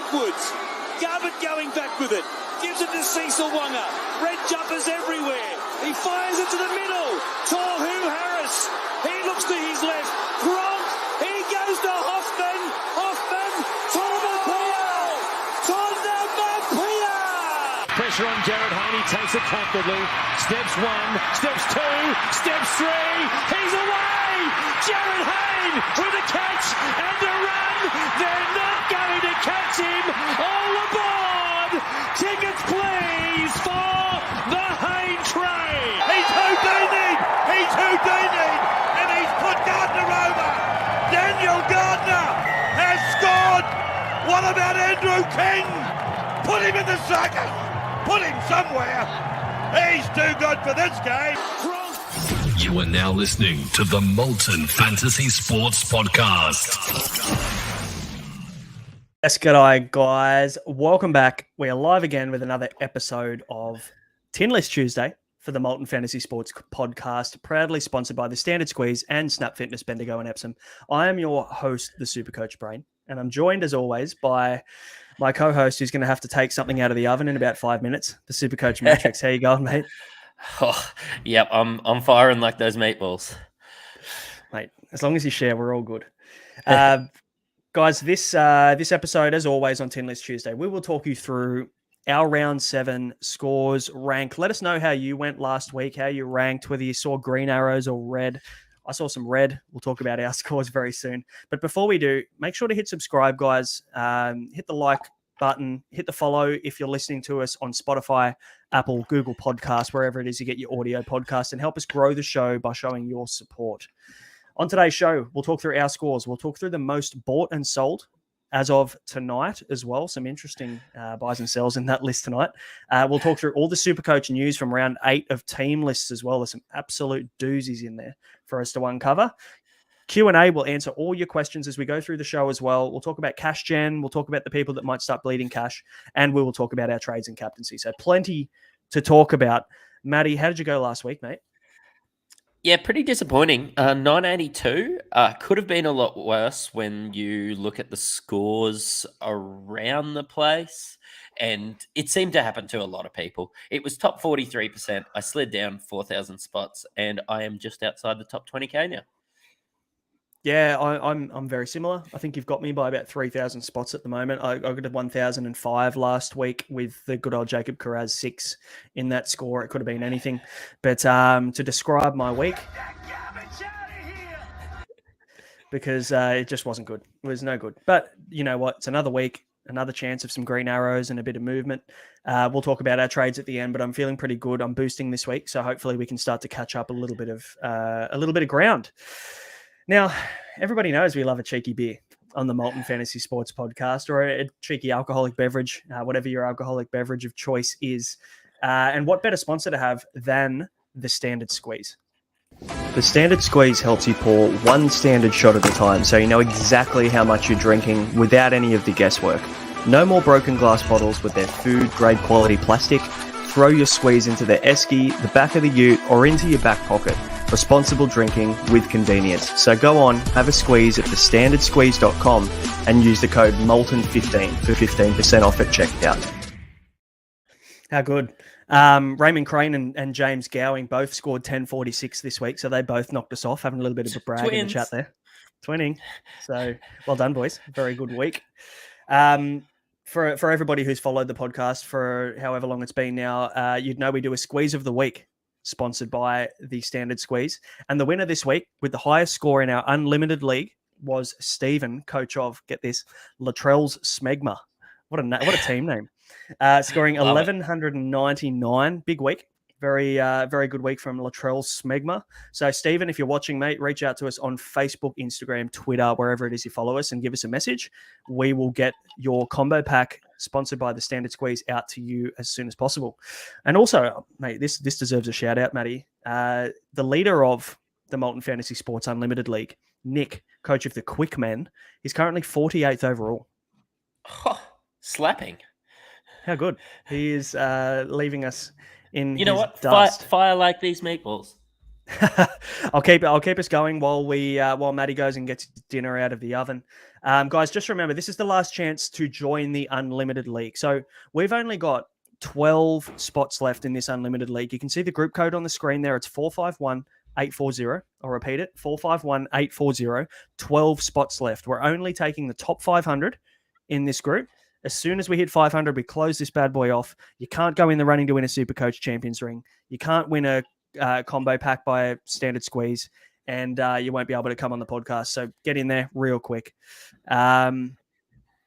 backwards. Garbutt going back with it. Gives it to Cecil Wonga. Red jumpers everywhere. He fires it to the middle. Tohu Harris. He looks to his left. Gronk. He goes to Hoffman. Hoffman. Tonamapia. Tonamapia. Pressure on Jared Haney. Takes it comfortably. Steps 1. Steps 2. Steps 3. He's away. Jared Hayne with a catch and a run. They're not going to catch him. All aboard. Tickets please for the Hayne train. He's Houdini. He's Houdini. And he's put Gardner over. Daniel Gardner has scored. What about Andrew King? Put him in the circus. Put him somewhere. He's too good for this game. You are now listening to the Molten Fantasy Sports Podcast. Yes, g'day guys. Welcome back. We are live again with another episode of Tinlist Tuesday for the Molten Fantasy Sports Podcast, proudly sponsored by the Standard Squeeze and Snap Fitness, Bendigo and Epsom. I am your host, the Supercoach Brain, and I'm joined as always by my co-host who's going to have to take something out of the oven in about 5 minutes, the Supercoach Mattrix. How you going, mate? Oh, yep, I'm firing like those meatballs. Mate, as long as you share, we're all good. Guys, this episode, as always on Tinlist Tuesday, we will talk you through our round 7 scores, rank. Let us know how you went last week, how you ranked, whether you saw green arrows or red. I saw some red. We'll talk about our scores very soon. But before we do, make sure to hit subscribe, guys. Hit the like button, hit the follow if you're listening to us on Spotify, Apple, Google Podcasts, wherever it is you get your audio podcast, and help us grow the show by showing your support. On today's show, we'll talk through our scores. We'll talk through the most bought and sold as of tonight as well. Some interesting buys and sells in that list tonight. We'll talk through all the Supercoach news from round 8 of team lists as well. There's some absolute doozies in there for us to uncover. Q&A will answer all your questions as we go through the show as well. We'll talk about cash gen. We'll talk about the people that might start bleeding cash. And we will talk about our trades and captaincy. So plenty to talk about. Matty, how did you go last week, mate? Yeah, pretty disappointing. 982 could have been a lot worse when you look at the scores around the place. And it seemed to happen to a lot of people. It was top 43%. I slid down 4,000 spots, and I am just outside the top 20K now. Yeah, I'm very similar. I think you've got me by about 3,000 spots at the moment. I got to 1,005 last week with the good old Jacob Carraz 6 in that score. It could have been anything. But to describe my week, because it just wasn't good. It was no good. But you know what? It's another week, another chance of some green arrows and a bit of movement. We'll talk about our trades at the end, but I'm feeling pretty good. I'm boosting this week, so hopefully we can start to catch up a little bit of ground. Now, everybody knows we love a cheeky beer on the Molten Fantasy Sports Podcast, or a cheeky alcoholic beverage, whatever your alcoholic beverage of choice is. And what better sponsor to have than the Standard Squeeze? The Standard Squeeze helps you pour one standard shot at a time, so you know exactly how much you're drinking without any of the guesswork. No more broken glass bottles with their food-grade quality plastic. Throw your squeeze into the esky, the back of the ute, or into your back pocket. Responsible drinking with convenience. So go on, have a squeeze at thestandardsqueeze.com and use the code MOLTEN15 for 15% off at checkout. How good. Raymond Crane and James Gowing both scored 1046 this week, so they both knocked us off, having a little bit of a brag in the chat there. Twinning. So well done, boys. Very good week. For everybody who's followed the podcast for however long it's been now, you'd know we do a squeeze of the week, sponsored by the Standard Squeeze. And the winner this week with the highest score in our unlimited league was Stephen, coach of, get this, Latrell's Smegma. What a team name. Scoring 1,199. Big week. Very good week from Latrell Smegma. So, Stephen, if you're watching, mate, reach out to us on Facebook, Instagram, Twitter, wherever it is you follow us, and give us a message. We will get your combo pack sponsored by the Standard Squeeze out to you as soon as possible. And also, mate, this deserves a shout out, Matty. The leader of the Molten Fantasy Sports Unlimited League, Nick, coach of the Quick Men, is currently 48th overall. Oh, slapping. How good. He is leaving us in you know his what? dust. Fire like these meatballs. I'll keep us going while Matty goes and gets dinner out of the oven. Guys, just remember, this is the last chance to join the Unlimited League. So we've only got 12 spots left in this Unlimited League. You can see the group code on the screen there. It's 451840. I'll repeat it, 451840. 12 spots left. We're only taking the top 500 in this group. As soon as we hit 500, we close this bad boy off. You can't go in the running to win a Supercoach Champions ring. You can't win a combo pack by a standard squeeze, and you won't be able to come on the podcast. So get in there real quick.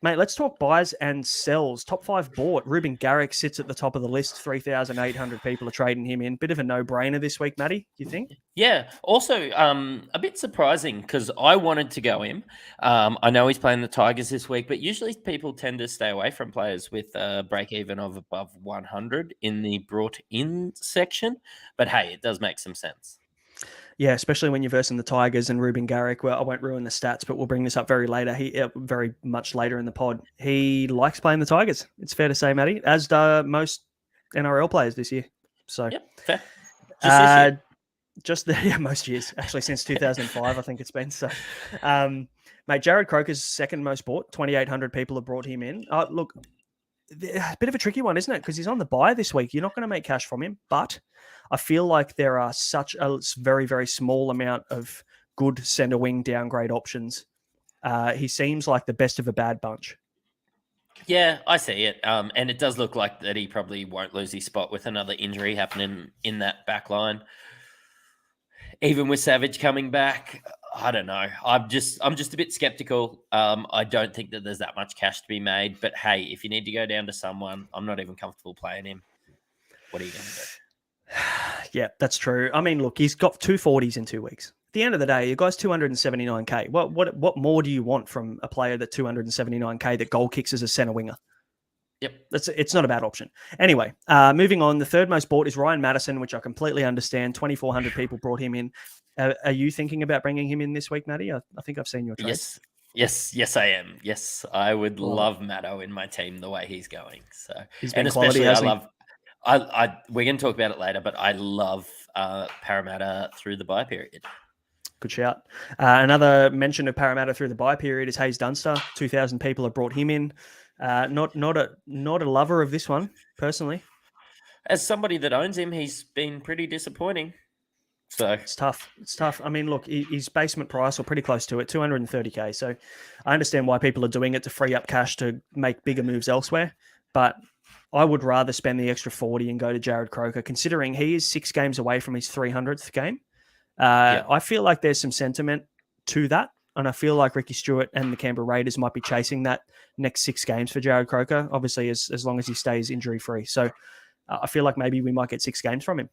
Mate, let's talk buys and sells. Top 5 bought. Ruben Garrick sits at the top of the list. 3,800 people are trading him in. Bit of a no-brainer this week, Matty, do you think? Yeah. Also, a bit surprising because I wanted to go him. I know he's playing the Tigers this week, but usually people tend to stay away from players with a break-even of above 100 in the brought-in section. But hey, it does make some sense. Yeah, especially when you're versing the Tigers and Ruben Garrick. Well, I won't ruin the stats, but we'll bring this up very much later in the pod. He likes playing the Tigers. It's fair to say, Matty, as do most NRL players this year. So, yep, fair. Most years, actually, since 2005, I think it's been. So, mate, Jared Croker's second most bought. 2,800 people have brought him in. Look, a bit of a tricky one, isn't it? Because he's on the bye this week. You're not going to make cash from him, but I feel like there are such a very, very small amount of good centre wing downgrade options. He seems like the best of a bad bunch. Yeah, I see it. And it does look like that he probably won't lose his spot with another injury happening in that back line. Even with Savage coming back, I don't know. I'm just a bit skeptical. I don't think that there's that much cash to be made. But hey, if you need to go down to someone, I'm not even comfortable playing him. What are you going to do? Yeah, that's true. I mean, look, he's got 240s in 2 weeks. At the end of the day, your guy's 279k. What more do you want from a player that 279k that goal kicks as a centre winger? Yep. It's not a bad option. Anyway, moving on, the third most bought is Ryan Madison, which I completely understand. 2,400 people brought him in. Are you thinking about bringing him in this week, Matty? I think I've seen your trade. Yes, I am. Yes, I would love Maddo in my team the way he's going. So, he's been quality, we're going to talk about it later, but I love Parramatta through the bye period. Good shout. Another mention of Parramatta through the bye period is Hayes Dunster. 2,000 people have brought him in. Not a lover of this one, personally. As somebody that owns him, he's been pretty disappointing. So it's tough. I mean, look, his basement price, or pretty close to it, 230k. So I understand why people are doing it to free up cash to make bigger moves elsewhere. But I would rather spend the extra 40 and go to Jared Croker, considering he is 6 games away from his 300th game. I feel like there's some sentiment to that. And I feel like Ricky Stewart and the Canberra Raiders might be chasing that next 6 games for Jared Croker, obviously, as long as he stays injury-free. So I feel like maybe we might get 6 games from him.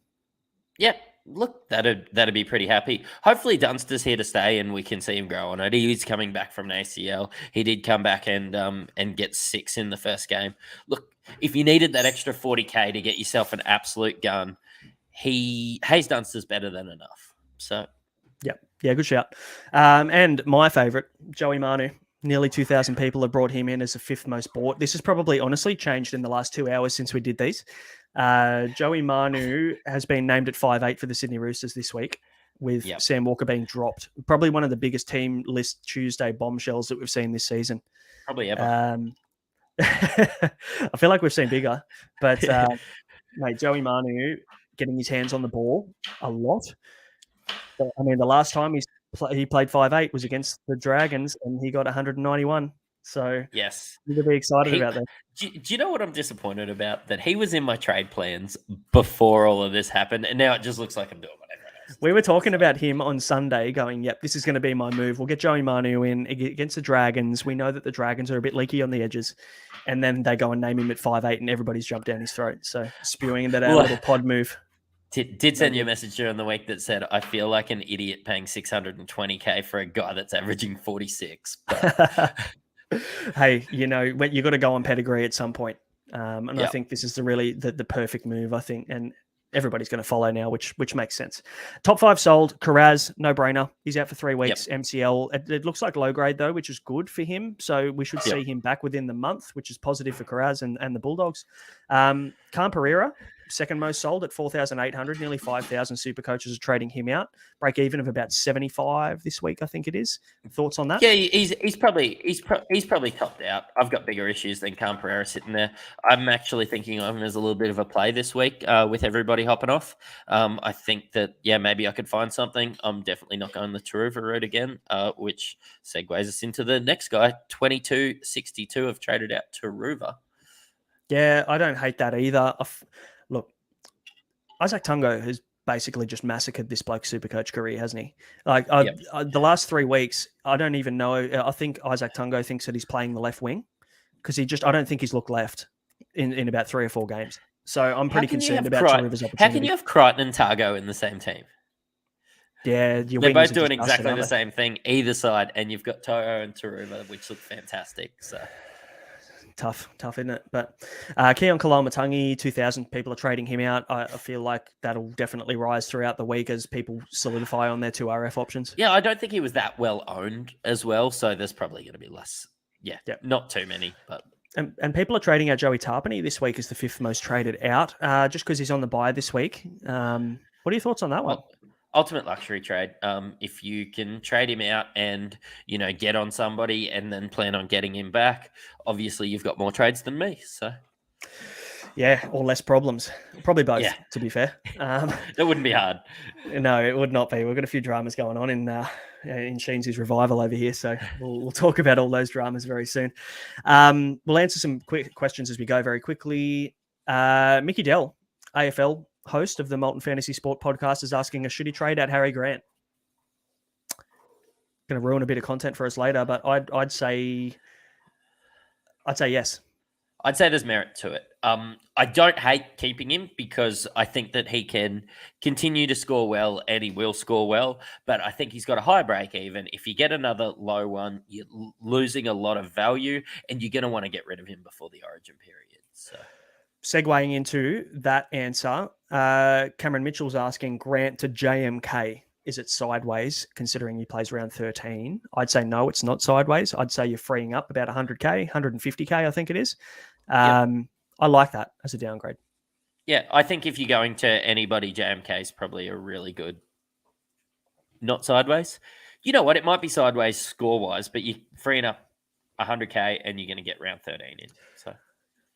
Yeah, look, that'd be pretty happy. Hopefully Dunster's here to stay and we can see him grow on it. He's coming back from an ACL. He did come back and get 6 in the first game. Look, if you needed that extra 40k to get yourself an absolute gun, Hayes Dunster's better than enough. So, yeah, good shout. And my favourite, Joey Manu. Nearly 2,000 people have brought him in as the 5th most bought. This has probably honestly changed in the last 2 hours since we did these. Joey Manu has been named at 5'8" for the Sydney Roosters this week, with Sam Walker being dropped. Probably one of the biggest team list Tuesday bombshells that we've seen this season. Probably ever. I feel like we've seen bigger, but mate, Joey Manu getting his hands on the ball a lot. But, I mean, the last time he played 5'8" was against the Dragons, and he got 191. So yes, you could be excited about that. Do you know what I'm disappointed about? That he was in my trade plans before all of this happened, and now it just looks like I'm doing whatever else. We were talking about him on Sunday, going, "Yep, this is going to be my move. We'll get Joey Manu in against the Dragons. We know that the Dragons are a bit leaky on the edges." And then they go and name him at 5'8", and everybody's jumped down his throat. So spewing that our little pod move. Did send you a message during the week that said, I feel like an idiot paying 620k for a guy that's averaging 46. But... Hey, you got to go on pedigree at some point. I think this is the perfect move, I think. And everybody's going to follow now, which makes sense. Top 5 sold. Carraz, no brainer. He's out for 3 weeks. MCL. It looks like low grade though, which is good for him. So we should see him back within the month, which is positive for Carraz and the Bulldogs. Khan Pereira, second most sold at 4,800. Nearly 5,000 super coaches are trading him out. Break even of about 75 this week, I think it is. Thoughts on that? Yeah, he's probably topped out. I've got bigger issues than Cam Pereira sitting there. I'm actually thinking of him as a little bit of a play this week with everybody hopping off. I think that, maybe I could find something. I'm definitely not going the Taruva route again, which segues us into the next guy. 22.62 have traded out Taruva. Yeah, I don't hate that either. Look, Isaac Tungo has basically just massacred this bloke's Supercoach career, hasn't he? The last 3 weeks, I don't even know. I think Isaac Tungo thinks that he's playing the left wing because I don't think he's looked left in about 3 or 4 games. So I'm pretty concerned about Taruva's opportunity. How can you have Crichton and Targo in the same team? Yeah, they're both doing exactly the same thing either side, and you've got To'o and Taruva, which look fantastic. So. Tough, isn't it? But Keon Kalamatangi, 2,000 people are trading him out. I feel like that'll definitely rise throughout the week as people solidify on their 2 RF options. Yeah, I don't think he was that well owned as well, so there's probably going to be less. Yeah, not too many, but... And people are trading out Joey Tarpany this week as the 5th most traded out, just because he's on the bye this week. What are your thoughts on that one? Ultimate luxury trade. If you can trade him out and, get on somebody and then plan on getting him back, obviously you've got more trades than me. So, yeah, or less problems. Probably both, to be fair. That wouldn't be hard. No, it would not be. We've got a few dramas going on in Sheensy's revival over here, so we'll talk about all those dramas very soon. We'll answer some quick questions as we go very quickly. Mickey Dell, AFL host of the Molten Fantasy Sport podcast, is asking us, should he trade out Harry Grant? Going to ruin a bit of content for us later, but I'd say yes. I'd say there's merit to it. I don't hate keeping him because I think that he can continue to score well and he will score well, but I think he's got a high break even. If you get another low one, you're losing a lot of value and you're going to want to get rid of him before the origin period. So, segueing into that answer, Cameron Mitchell's asking Grant to JMK. Is it sideways considering he plays round 13? I'd say no, it's not sideways. I'd say you're freeing up about 100K, 150K, I think it is. I like that as a downgrade. Yeah, I think if you're going to anybody, JMK is probably a really good, not sideways. You know what? It might be sideways score-wise, but you're freeing up 100K and you're going to get round 13 in. So.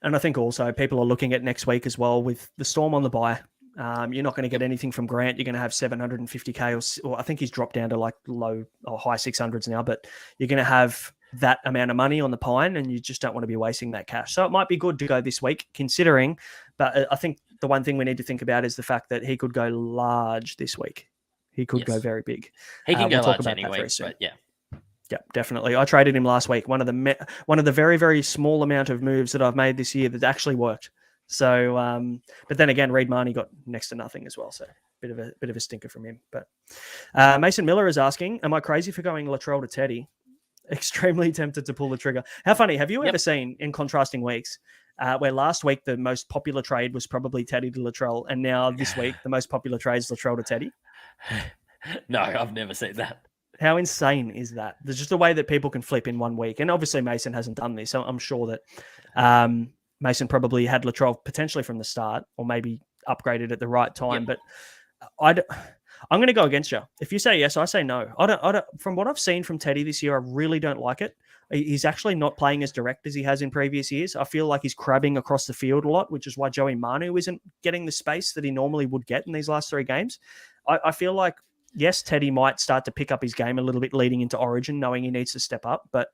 And I think also people are looking at next week as well with the Storm on the bye. You're not going to get anything from Grant. You're going to have 750K or I think he's dropped down to like low or high 600s now, but you're going to have that amount of money on the pine and you just don't want to be wasting that cash. So it might be good to go this week considering, but I think the one thing we need to think about is the fact that he could go large this week. He could go very big. He can go large anyway, but yeah. Yeah, definitely. I traded him last week. One of the very, very small amount of moves that I've made this year that actually worked. So, but then again, Reid Marnie got next to nothing as well. So bit of a stinker from him. But Mason Miller is asking, am I crazy for going Latrell to Teddy? Extremely tempted to pull the trigger. How funny. Have you ever seen in contrasting weeks where last week the most popular trade was probably Teddy to Latrell and now this week the most popular trade is Latrell to Teddy? No, I've never seen that. How insane is that? There's just a way that people can flip in 1 week. And obviously Mason hasn't done this. So I'm sure that Mason probably had Latrell potentially from the start or maybe upgraded at the right time. But I'm going to go against you. If you say yes, I say no. I don't. From what I've seen from Teddy this year, I really don't like it. He's actually not playing as direct as he has in previous years. I feel like he's crabbing across the field a lot, which is why Joey Manu isn't getting the space that he normally would get in these last 3 games. I feel like, yes, Teddy might start to pick up his game a little bit leading into Origin, knowing he needs to step up. But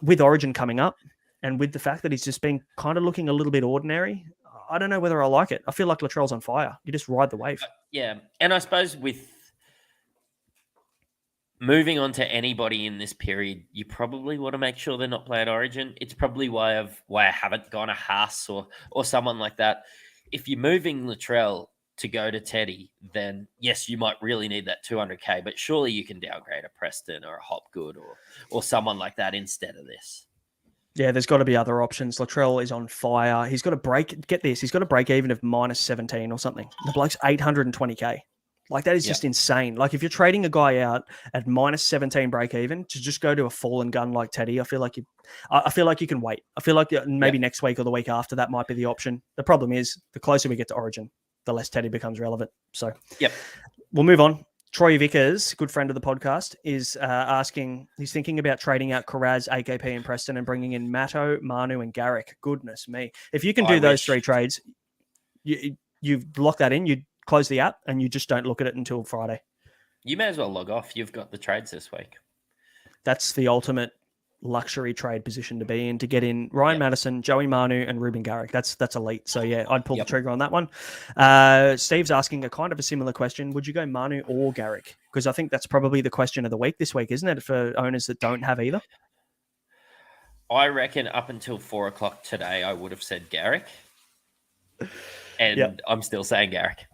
with Origin coming up and with the fact that he's just been kind of looking a little bit ordinary, I don't know whether I like it. I feel like Latrell's on fire. You just ride the wave. Yeah. And I suppose with moving on to anybody in this period, you probably want to make sure they're not playing Origin. It's probably why I haven't gone a Haas or someone like that. If you're moving Latrell to go to Teddy, then yes, you might really need that 200K, but surely you can downgrade a Preston or a Hopgood or someone like that instead of this. Yeah, there's got to be other options. Latrell is on fire. He's got to break even of -17 or something. The bloke's 820K. Like, that is just insane. Like, if you're trading a guy out at minus 17 break even to just go to a fallen gun like Teddy, I feel like you can wait. I feel like maybe next week or the week after that might be the option. The problem is, the closer we get to Origin, the less Teddy becomes relevant. So, we'll move on. Troy Vickers, good friend of the podcast, is asking, he's thinking about trading out Karaz, AKP and Preston and bringing in Matto, Manu and Garrick. Goodness me. If you can do those 3 trades, you lock that in, you close the app and you just don't look at it until Friday. You may as well log off. You've got the trades this week. That's the ultimate luxury trade position to be in, to get in Ryan Madison, Joey Manu and Ruben Garrick. That's elite. So yeah, I'd pull the trigger on that one. Steve's asking a kind of a similar question. Would you go Manu or Garrick? Because I think that's probably the question of the week this week, isn't it? For owners that don't have either. I reckon up until 4 o'clock today, I would have said Garrick. And I'm still saying Garrick.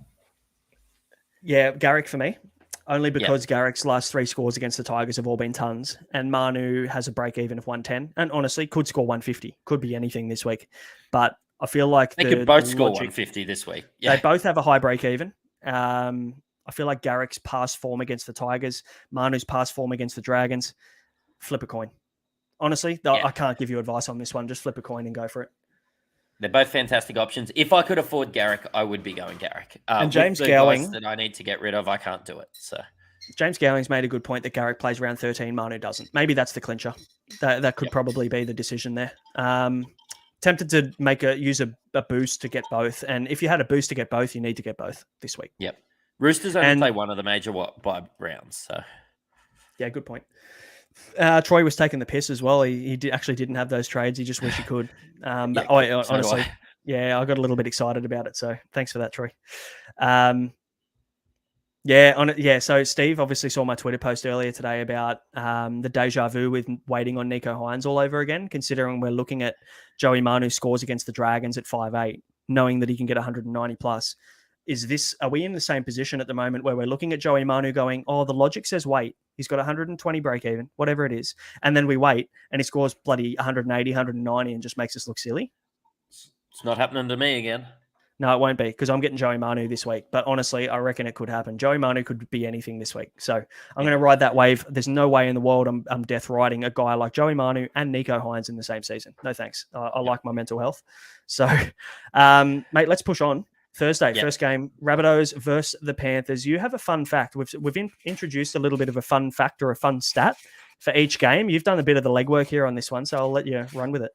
Yeah, Garrick for me. Only because Garrick's last 3 scores against the Tigers have all been tons, and Manu has a break even of 110, and honestly could score 150. Could be anything this week, but I feel like they could both score 150 this week. Yeah. They both have a high break even. I feel like Garrick's past form against the Tigers, Manu's past form against the Dragons. Flip a coin. Honestly, I can't give you advice on this one. Just flip a coin and go for it. They're both fantastic options. If I could afford Garrick, I would be going Garrick. And James Gowing, that I need to get rid of, I can't do it. So James Gowing's made a good point that Garrick plays round 13, Manu doesn't. Maybe that's the clincher. That could probably be the decision there. Tempted to use a boost to get both, and if you had a boost to get both, you need to get both this week. Yep. Roosters only play one of the major by rounds. So yeah, good point. Troy was taking the piss as well. He actually didn't have those trades. He just wished he could. But honestly, I got a little bit excited about it. So thanks for that, Troy. So Steve obviously saw my Twitter post earlier today about the deja vu with waiting on Nico Hines all over again, considering we're looking at Joey Manu scores against the Dragons at 5'8", knowing that he can get 190 plus. Are we in the same position at the moment where we're looking at Joey Manu going, the logic says wait, he's got 120 break even, whatever it is. And then we wait and he scores bloody 180, 190 and just makes us look silly. It's not happening to me again. No, it won't be, because I'm getting Joey Manu this week. But honestly, I reckon it could happen. Joey Manu could be anything this week. So I'm going to ride that wave. There's no way in the world I'm death riding a guy like Joey Manu and Nico Hines in the same season. No thanks. I like my mental health. So, mate, let's push on. Thursday, first game, Rabbitohs versus the Panthers. You have a fun fact. We've introduced a little bit of a fun fact or a fun stat for each game. You've done a bit of the legwork here on this one, so I'll let you run with it.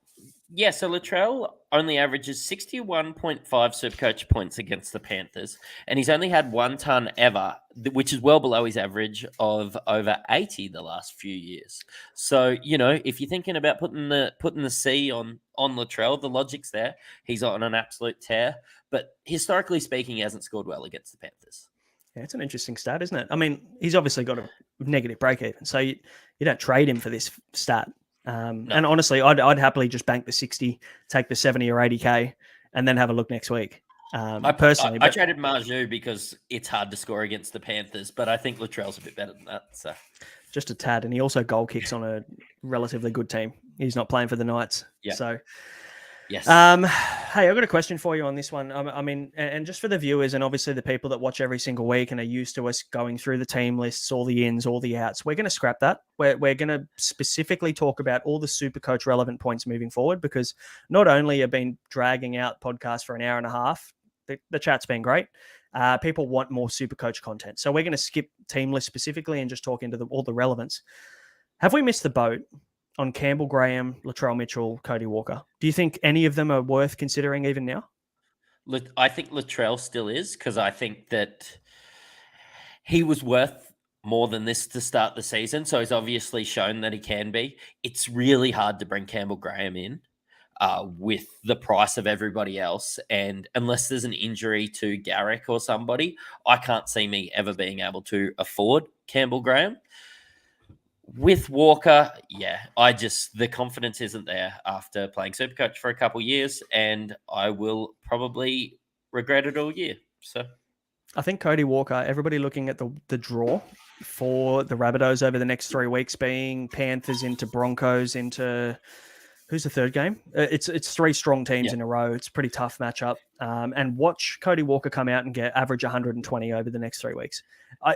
Yeah, so Latrell only averages 61.5 Supercoach points against the Panthers, and he's only had 1 ton ever, which is well below his average of over 80 the last few years. So, if you're thinking about putting the C on Latrell, the logic's there. He's on an absolute tear, but historically speaking, he hasn't scored well against the Panthers. Yeah, it's an interesting stat, isn't it? I mean, he's obviously got a negative break even, so you don't trade him for this stat. No. And honestly, I'd happily just bank the 60, take the 70 or 80K, and then have a look next week. I traded Marju because it's hard to score against the Panthers, but I think Latrell's a bit better than that. So just a tad, and he also goal kicks on a relatively good team. He's not playing for the Knights. Yeah. So yes. Hey, I've got a question for you on this one. I mean, and just for the viewers and obviously the people that watch every single week and are used to us going through the team lists, all the ins, all the outs, we're going to scrap that. We're going to specifically talk about all the Supercoach relevant points moving forward, because not only have been dragging out podcasts for an hour and a half, the chat's been great. People want more Supercoach content. So we're going to skip team list specifically and just talk into all the relevance. Have we missed the boat on Campbell Graham, Latrell Mitchell, Cody Walker? Do you think any of them are worth considering even now? I think Latrell still is, because I think that he was worth more than this to start the season. So he's obviously shown that he can be. It's really hard to bring Campbell Graham in with the price of everybody else. And unless there's an injury to Garrick or somebody, I can't see me ever being able to afford Campbell Graham. With Walker, the confidence isn't there after playing Supercoach for a couple of years, and I will probably regret it all year. So, I think Cody Walker, everybody looking at the draw for the Rabbitohs over the next 3 weeks, being Panthers into Broncos into Who's the third game? It's three strong teams in a row. It's a pretty tough matchup. And watch Cody Walker come out and average 120 over the next 3 weeks.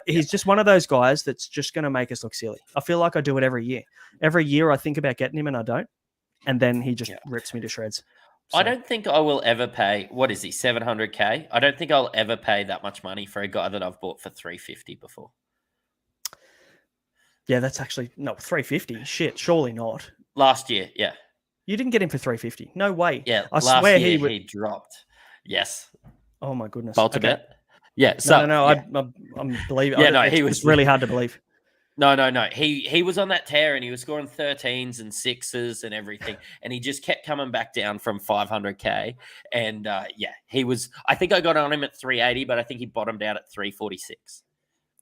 He's just one of those guys that's just going to make us look silly. I feel like I do it every year. Every year I think about getting him and I don't. And then he just rips me to shreds. So. I don't think I will ever pay, what is he, 700K? I don't think I'll ever pay that much money for a guy that I've bought for 350 before. Yeah, that's actually, no, 350. Shit, surely not. Last year, yeah. You didn't get him for 350. No way. Yeah, I swear he dropped. Yes. Oh my goodness. Bolter bet. Yeah. So no. yeah. I'm believing. Yeah, no, he was it's really hard to believe. No. He was on that tear and he was scoring 13s and 6s and everything, and he just kept coming back down from 500K. And he was. I think I got on him at 380, but I think he bottomed out at 346.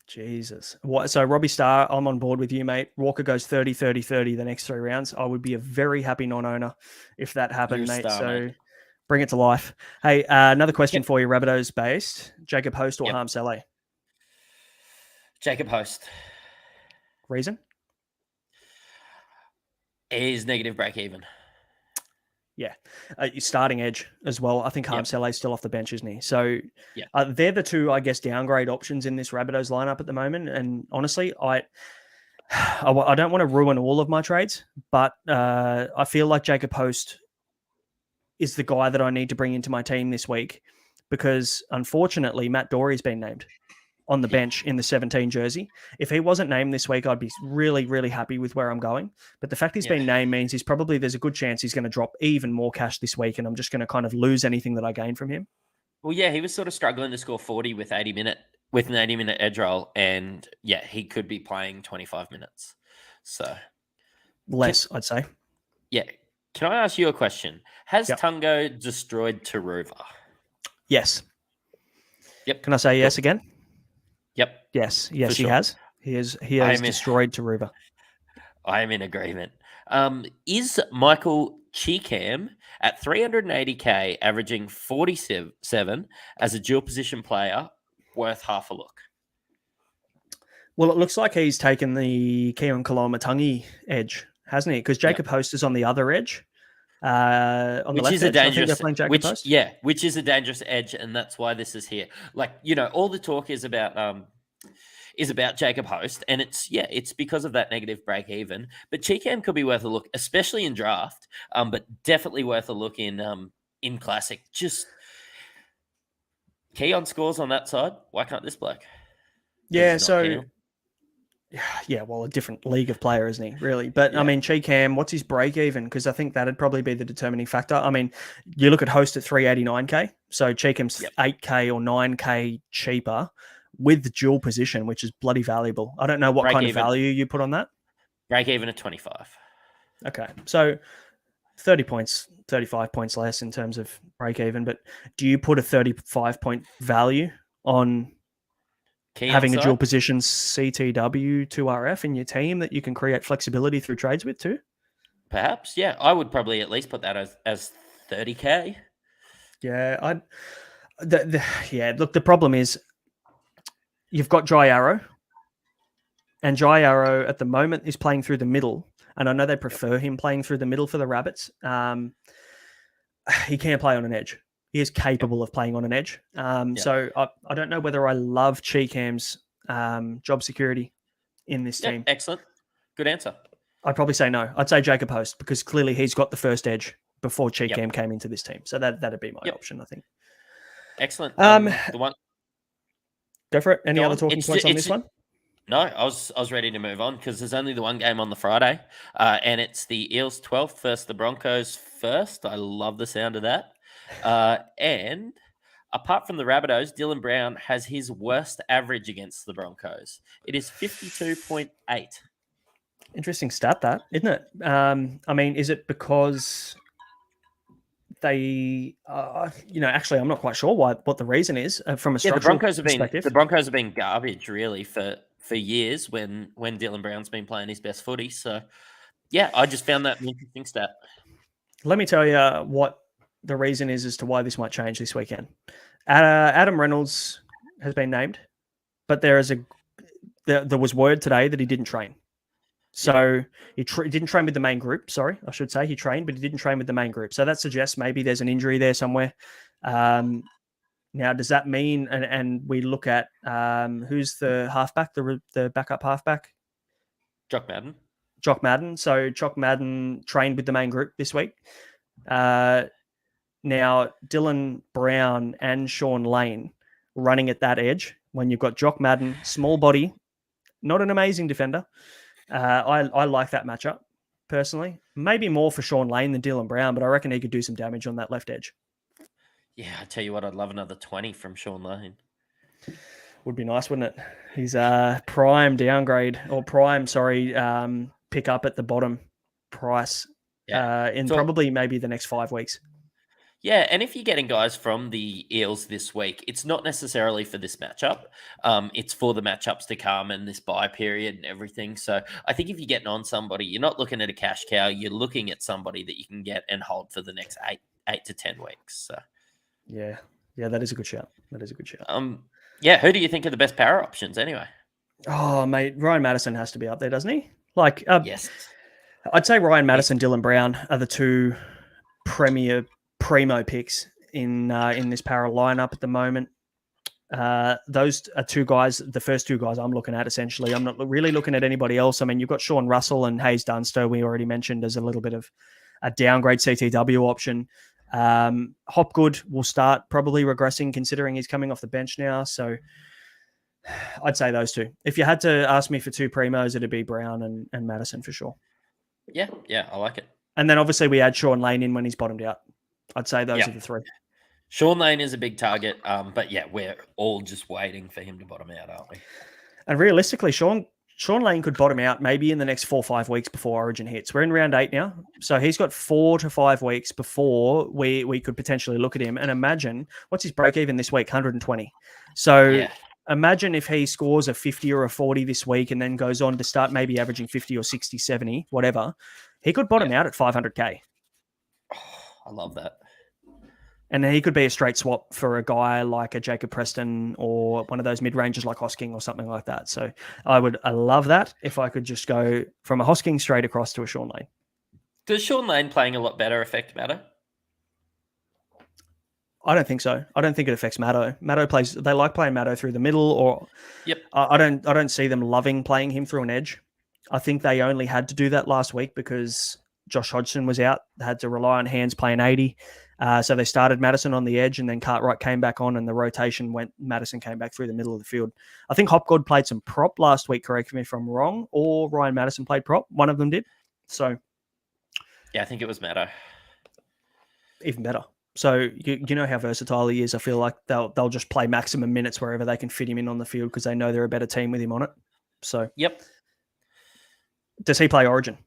Jesus. So Robbie Starr, I'm on board with you, mate. Walker goes 30, 30, 30 the next 3 rounds. I would be a very happy non-owner if that happened, mate. Mate. Bring it to life. Hey, another question for you, Rabbitohs based. Jacob Host or Harm Saleh? Jacob Host. Reason? He's negative break even. Yeah. Starting edge as well. I think Harm Saleh's still off the bench, isn't he? So they're the two, I guess, downgrade options in this Rabbitohs lineup at the moment. And honestly, I don't want to ruin all of my trades, but I feel like Jacob Host is the guy that I need to bring into my team this week because, unfortunately, Matt Dory's been named on the bench in the 17 jersey. If he wasn't named this week, I'd be really, really happy with where I'm going. But the fact he's been named means there's a good chance he's going to drop even more cash this week, and I'm just going to kind of lose anything that I gain from him. Well, yeah, he was sort of struggling to score 40 with an 80-minute edge roll, and he could be playing 25 minutes. So less, I'd say. Yeah. Can I ask you a question? Has Tungo destroyed Taruva? Yes. Yep. Can I say yes again? Yep. Yes, he has. He has destroyed Taruva. I am in agreement. Is Michael Cheekham at 380K averaging 47 as a dual position player worth half a look? Well, it looks like he's taken the Keon Kalamatangi edge, hasn't he? Because Jacob Host is on the other edge. On the left edge, I think they're playing Jacob Host. Yeah, which is a dangerous edge, and that's why this is here. Like, all the talk is about Jacob Host, and it's because of that negative break even. But Cheekham could be worth a look, especially in draft, but definitely worth a look in classic. Just Keon scores on that side. Why can't this bloke? Yeah, so well, a different league of player, isn't he, really? But, I mean, Cheekham, what's his break even? Because I think that'd probably be the determining factor. I mean, you look at Host at 389K, so Cheekham's 8K or 9K cheaper with the dual position, which is bloody valuable. I don't know what kind of value you put on that. Break even at 25. Okay, so 30 points, 35 points less in terms of break even, but do you put a 35-point value on having a dual position CTW 2RF in your team that you can create flexibility through trades with too? Perhaps, yeah. I would probably at least put that as 30K. Yeah, look, the problem is you've got Dry Arrow, and Dry Arrow at the moment is playing through the middle, and I know they prefer him playing through the middle for the Rabbits. He can't play on an edge. He is capable of playing on an edge. So I don't know whether I love Cheekham's job security in this team. Excellent. Good answer. I'd probably say no. I'd say Jacob Host because clearly he's got the first edge before Cheekham came into this team. So that'd be my option, I think. Excellent. The one. Go for it. Any other talking points on this one? No, I was ready to move on because there's only the one game on the Friday, and it's the Eels 12th versus the Broncos first. I love the sound of that. And apart from the Rabbitohs, Dylan Brown has his worst average against the Broncos. It is 52.8. Interesting stat, that, isn't it? I mean, is it because they, actually, I'm not quite sure what the reason is from a structural perspective. The Broncos have been garbage really for years when Dylan Brown's been playing his best footy. So, I just found that an interesting stat. Let me tell you what the reason is as to why this might change this weekend. Adam Reynolds has been named, but there was word today that he didn't train. So he didn't train with the main group. Sorry, I should say he trained, but he didn't train with the main group. So that suggests maybe there's an injury there somewhere. Now, does that mean, and we look at who's the halfback, the backup halfback? Jock Madden. Jock Madden. So Jock Madden trained with the main group this week. Now, Dylan Brown and Sean Lane running at that edge when you've got Jock Madden, small body, not an amazing defender. I like that matchup personally. Maybe more for Sean Lane than Dylan Brown, but I reckon he could do some damage on that left edge. Yeah, I tell you what, I'd love another 20 from Sean Lane. Would be nice, wouldn't it? He's prime downgrade or prime, pick up at the bottom price in probably maybe the next 5 weeks. Yeah, and if you're getting guys from the Eels this week, it's not necessarily for this matchup. It's for the matchups to come and this bye period and everything. So I think if you're getting on somebody, you're not looking at a cash cow. You're looking at somebody that you can get and hold for the next 8 to 10 weeks. So yeah, that is a good shout. Yeah, who do you think are the best power options anyway? Oh, mate, Ryan Madison has to be up there, doesn't he? Yes. I'd say Ryan Madison, Dylan Brown are the two primo picks in this power lineup at the moment. Those are two guys, the first two guys I'm looking at essentially. I'm not really looking at anybody else. I mean, you've got Sean Russell and Hayes Dunster, we already mentioned, as a little bit of a downgrade CTW option. Hopgood will start probably regressing considering he's coming off the bench now. So I'd say those two. If you had to ask me for two primos, it'd be Brown and Madison for sure. Yeah, I like it. And then obviously we add Sean Lane in when he's bottomed out. I'd say those are the three. Sean Lane is a big target, but yeah, we're all just waiting for him to bottom out, aren't we? And realistically, Sean Lane could bottom out maybe in the next 4 or 5 weeks before Origin hits. We're in round 8 now, so he's got 4 to 5 weeks before we could potentially look at him. And imagine, what's his break even this week? 120. So imagine if he scores a 50 or a 40 this week and then goes on to start maybe averaging 50 or 60, 70, whatever. He could bottom out at 500K. Oh, I love that. And he could be a straight swap for a guy like a Jacob Preston or one of those mid-rangers like Hosking or something like that. So I love that if I could just go from a Hosking straight across to a Sean Lane. Does Sean Lane playing a lot better affect Maddo? I don't think so. I don't think it affects Maddo. They like playing Maddo through the middle, or I don't see them loving playing him through an edge. I think they only had to do that last week because Josh Hodgson was out. They had to rely on hands playing 80. So they started Madison on the edge and then Cartwright came back on and the rotation went. Madison came back through the middle of the field. I think Hopgood played some prop last week, correct me if I'm wrong, or Ryan Madison played prop. One of them did. So yeah, I think it was Maddo. Even better. So you know how versatile he is. I feel like they'll just play maximum minutes wherever they can fit him in on the field because they know they're a better team with him on it. So does he play Origin?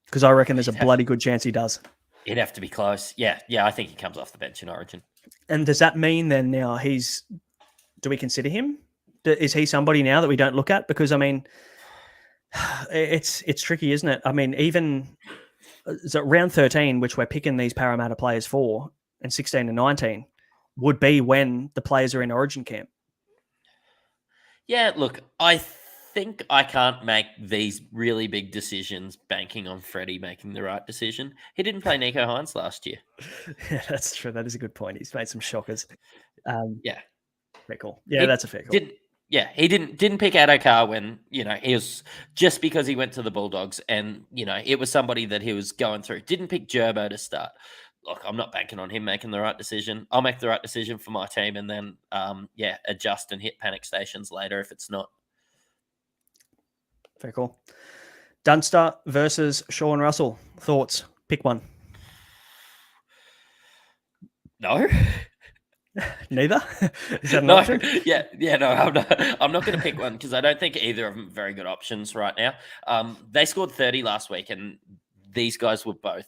Because I reckon there's a bloody good chance he does. It'd have to be close. Yeah, I think he comes off the bench in Origin. And does that mean then now do we consider him? Is he somebody now that we don't look at? Because, I mean, it's tricky, isn't it? I mean, even so round 13, which we're picking these Parramatta players for, and 16 and 19, would be when the players are in Origin camp. Yeah, look, I think I can't make these really big decisions banking on Freddie making the right decision. He didn't play Nico Hines last year. Yeah, that's true. That is a good point. He's made some shockers. Yeah. Fair call. Yeah, that's a fair call. He didn't pick Adokar when, he was just because he went to the Bulldogs and, it was somebody that he was going through. Didn't pick Gerbo to start. Look, I'm not banking on him making the right decision. I'll make the right decision for my team and then, adjust and hit panic stations later if it's not. Very cool. Dunster versus Sean Russell. Thoughts? Pick one. No. Neither? Is that an no. option? Yeah. No, I'm not going to pick one because I don't think either of them are very good options right now. They scored 30 last week, and these guys were both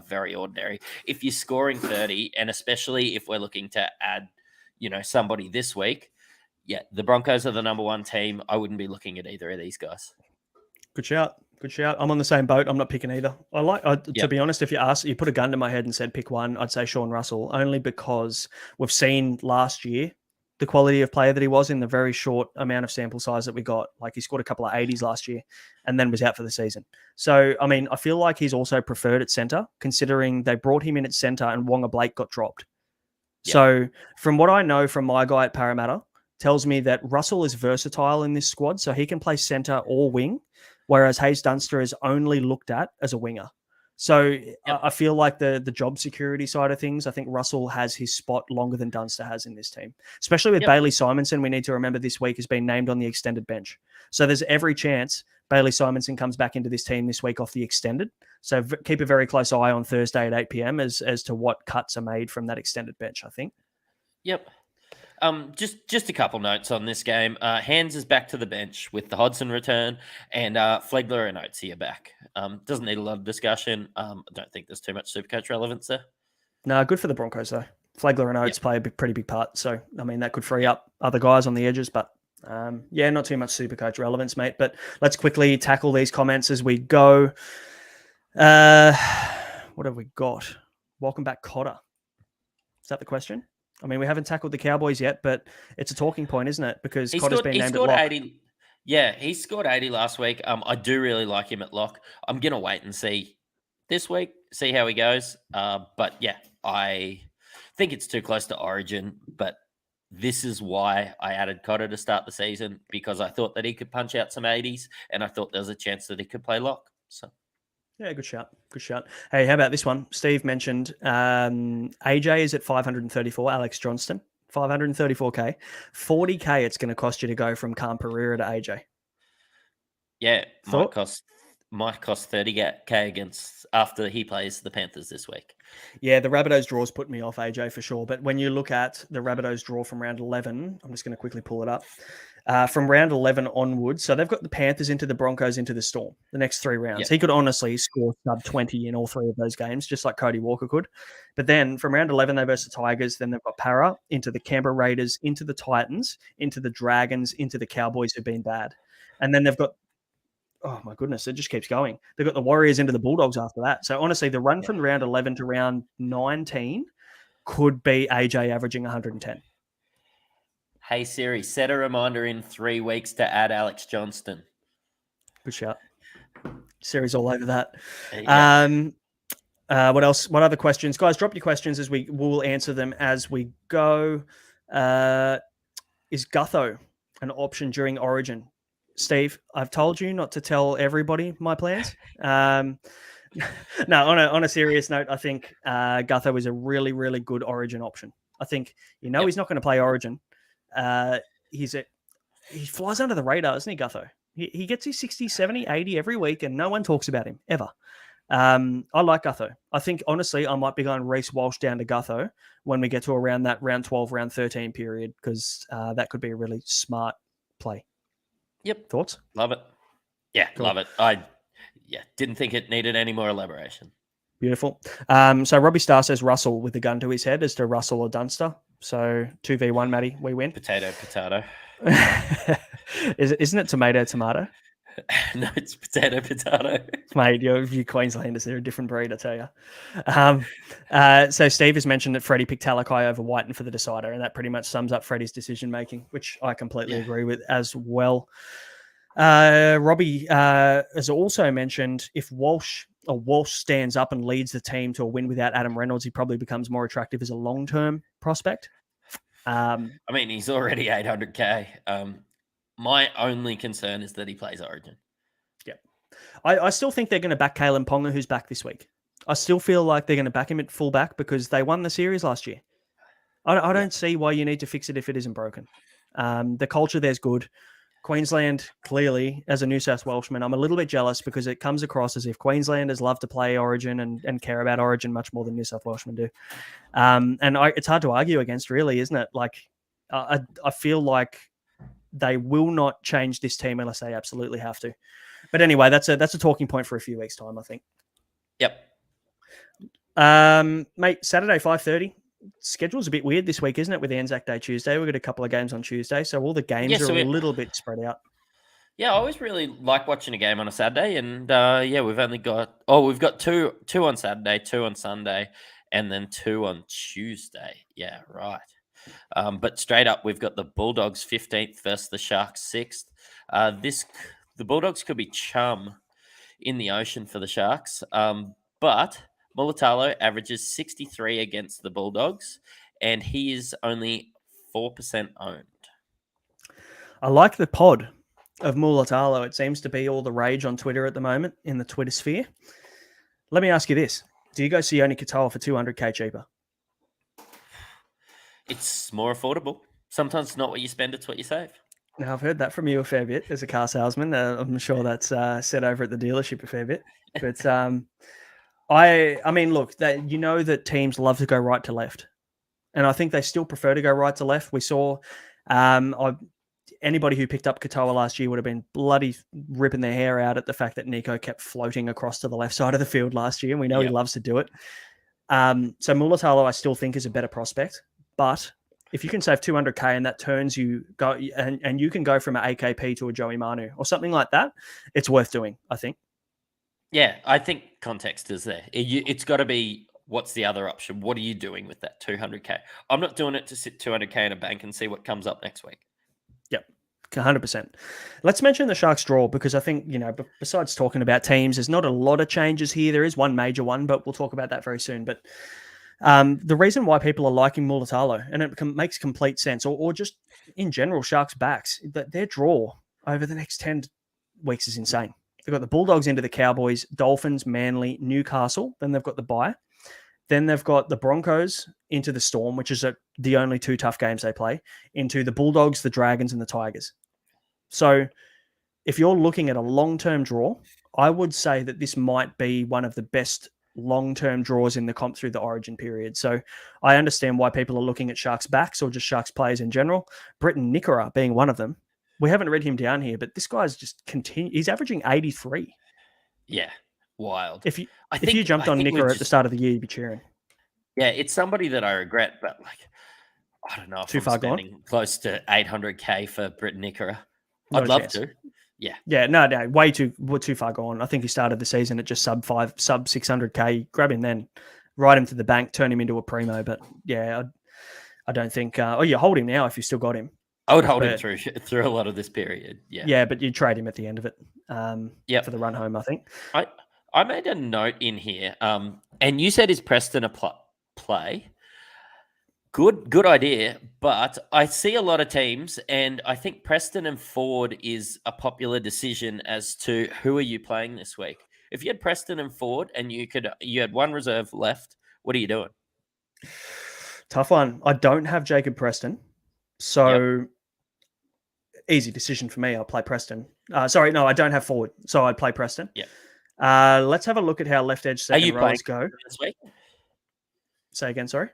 very ordinary. If you're scoring 30, and especially if we're looking to add, somebody this week, the Broncos are the number one team. I wouldn't be looking at either of these guys. Good shout. I'm on the same boat. I'm not picking either. To be honest, if you put a gun to my head and said pick one, I'd say Sean Russell, only because we've seen last year the quality of player that he was in the very short amount of sample size that we got. Like he scored a couple of 80s last year and then was out for the season. So, I mean, I feel like he's also preferred at centre, considering they brought him in at centre and Wonga Blake got dropped. Yep. So from what I know from my guy at Parramatta, tells me that Russell is versatile in this squad, so he can play centre or wing, whereas Hayes Dunster is only looked at as a winger. So I feel like the job security side of things, I think Russell has his spot longer than Dunster has in this team, especially with Bailey Simonson. We need to remember this week has been named on the extended bench. So there's every chance Bailey Simonson comes back into this team this week off the extended. So keep a very close eye on Thursday at 8 p.m. as to what cuts are made from that extended bench, I think. Yep. Just a couple notes on this game. Hands is back to the bench with the Hodgson return, and Flegler and Oates are back. Doesn't need a lot of discussion. I don't think there's too much Supercoach relevance there. No, good for the Broncos though. Flegler and Oates play a pretty big part, so I mean that could free up other guys on the edges, but not too much Supercoach relevance, mate. But let's quickly tackle these comments as we go. What have we got? Welcome back, Cotter. Is that the question? I mean, we haven't tackled the Cowboys yet, but it's a talking point, isn't it? Because Cotter's been named at lock. 80. Yeah, he scored 80 last week. I do really like him at lock. I'm going to wait and see this week, see how he goes. But yeah, I think it's too close to Origin. But this is why I added Cotter to start the season, because I thought that he could punch out some 80s, and I thought there was a chance that he could play lock. So. Yeah, good shout. Good shout. Hey, how about this one? Steve mentioned AJ is at 534, Alex Johnston, 534K. 40K it's going to cost you to go from Khan Pereira to AJ. Yeah, might cost 30K against after he plays the Panthers this week. Yeah, the Rabbitohs draws put me off AJ for sure. But when you look at the Rabbitohs draw from round 11, I'm just going to quickly pull it up. From round 11 onwards, so they've got the Panthers into the Broncos into the Storm, the next 3 rounds. Yep. He could honestly score sub 20 in all 3 of those games, just like Cody Walker could. But then from round 11, they versus the Tigers. Then they've got Para into the Canberra Raiders, into the Titans, into the Dragons, into the Cowboys who've been bad. And then they've got, oh my goodness, it just keeps going. They've got the Warriors into the Bulldogs after that. So honestly, the run from round 11 to round 19 could be AJ averaging 110. Hey Siri, set a reminder in 3 weeks to add Alex Johnston. Good shout. Siri's all over that. Yeah. What else? What other questions? Guys, drop your questions as we'll answer them as we go. Is Gutho an option during Origin? Steve, I've told you not to tell everybody my plans. No, on a serious note, I think Gutho is a really, really good Origin option. I think, he's not going to play Origin. He flies under the radar, isn't he, Gutho? He gets his 60, 70, 80 every week, and no one talks about him, ever. I like Gutho. I think, honestly, I might be going Reece Walsh down to Gutho when we get to around that round 12, round 13 period, because that could be a really smart play. Yep. Thoughts? Love it. Yeah, cool. Love it. I didn't think it needed any more elaboration. Beautiful. So Robbie Starr says Russell with the gun to his head as to Russell or Dunster. So 2v1, Matty, we win. Potato. Isn't it tomato? No, it's potato. Mate, you Queenslanders, they're a different breed, I tell you. So Steve has mentioned that Freddie picked Talakai over Whiten for the decider, and that pretty much sums up Freddie's decision-making, which I completely agree with as well. Robbie has also mentioned if Walsh stands up and leads the team to a win without Adam Reynolds, he probably becomes more attractive as a long-term prospect. I mean, he's already 800K. My only concern is that he plays Origin. Yeah. I still think they're going to back Kalen Ponga, who's back this week. I still feel like they're going to back him at fullback because they won the series last year. I don't see why you need to fix it if it isn't broken. The culture there's good. Queensland, clearly, as a New South Welshman, I'm a little bit jealous because it comes across as if Queenslanders love to play Origin and care about Origin much more than New South Welshmen do. It's hard to argue against, really, isn't it? Like, I feel like they will not change this team unless they absolutely have to. But anyway, that's a talking point for a few weeks' time, I think. Yep. Mate, Saturday, 5:30. Schedule's a bit weird this week, isn't it? With Anzac Day Tuesday, we've got a couple of games on Tuesday, so all the games are a little bit spread out. Yeah, I always really like watching a game on a Saturday, and we've got two on Saturday, 2 on Sunday, and then 2 on Tuesday. Yeah, right. But straight up, we've got the Bulldogs 15th versus the Sharks 6th. The Bulldogs could be chum in the ocean for the Sharks. But Mulatalo averages 63 against the Bulldogs, and he is only 4% owned. I like the pod of Mulatalo. It seems to be all the rage on Twitter at the moment in the Twitter sphere. Let me ask you this. Do you go see Sione Katoa for 200k cheaper? It's more affordable. Sometimes it's not what you spend, it's what you save. Now, I've heard that from you a fair bit as a car salesman. I'm sure that's said over at the dealership a fair bit. But I mean, look, that you know that teams love to go right to left. And I think they still prefer to go right to left. We saw anybody who picked up Katoa last year would have been bloody ripping their hair out at the fact that Nico kept floating across to the left side of the field last year. And we know he loves to do it. So Mulatalo, I still think, is a better prospect. But if you can save 200k and that turns you go and you can go from an AKP to a Joey Manu or something like that, it's worth doing, I think. Yeah, I think context is there. It's got to be, what's the other option? What are you doing with that 200k? I'm not doing it to sit 200k in a bank and see what comes up next week. Yep, 100%. Let's mention the Sharks draw because I think, besides talking about teams, there's not a lot of changes here. There is one major one, but we'll talk about that very soon. But the reason why people are liking Mulatalo, and it makes complete sense, or just in general, Sharks backs, that their draw over the next 10 weeks is insane. They've got the Bulldogs into the Cowboys, Dolphins, Manly, Newcastle. Then they've got the bye. Then they've got the Broncos into the Storm, which is the only two tough games they play, into the Bulldogs, the Dragons, and the Tigers. So if you're looking at a long-term draw, I would say that this might be one of the best long-term draws in the comp through the origin period. So I understand why people are looking at Sharks backs or just Sharks players in general. Britton Nickera being one of them. We haven't read him down here, but this guy's just he's averaging 83. Yeah, wild. If you jumped on Nickera at the start of the year, you'd be cheering. Yeah, it's somebody that I regret, but I don't know if Too far gone? Close to 800k for Britton Nickera. I'd love to. Yeah. Yeah, no, way too far gone. I think he started the season at just sub 600k. Grab him then, ride him to the bank, turn him into a primo. But yeah, I don't think. You hold him now if you still got him. I would hold him through a lot of this period. Yeah. Yeah, but you'd trade him at the end of it. For the run home, I think. I made a note in here, and you said, is Preston a play? Good idea, but I see a lot of teams, and I think Preston and Ford is a popular decision as to who are you playing this week. If you had Preston and Ford, and you had one reserve left, what are you doing? Tough one. I don't have Jacob Preston, so easy decision for me. I'll play Preston. I don't have Ford, so I'd play Preston. Yeah. Let's have a look at how left edge second rows go this week. Say again, sorry.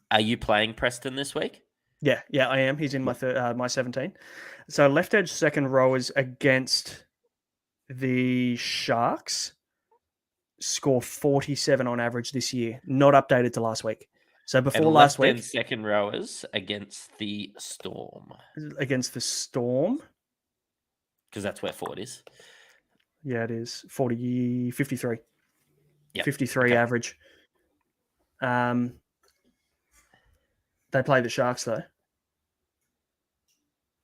Are you playing Preston this week? Yeah, I am. He's in my 17. So left edge second rowers against the Sharks score 47 on average this year, not updated to last week. So before last week, second rowers against the Storm. Against the Storm, because that's where Ford is. Yeah, it is 53. Yep. 53 average. They play the Sharks, though.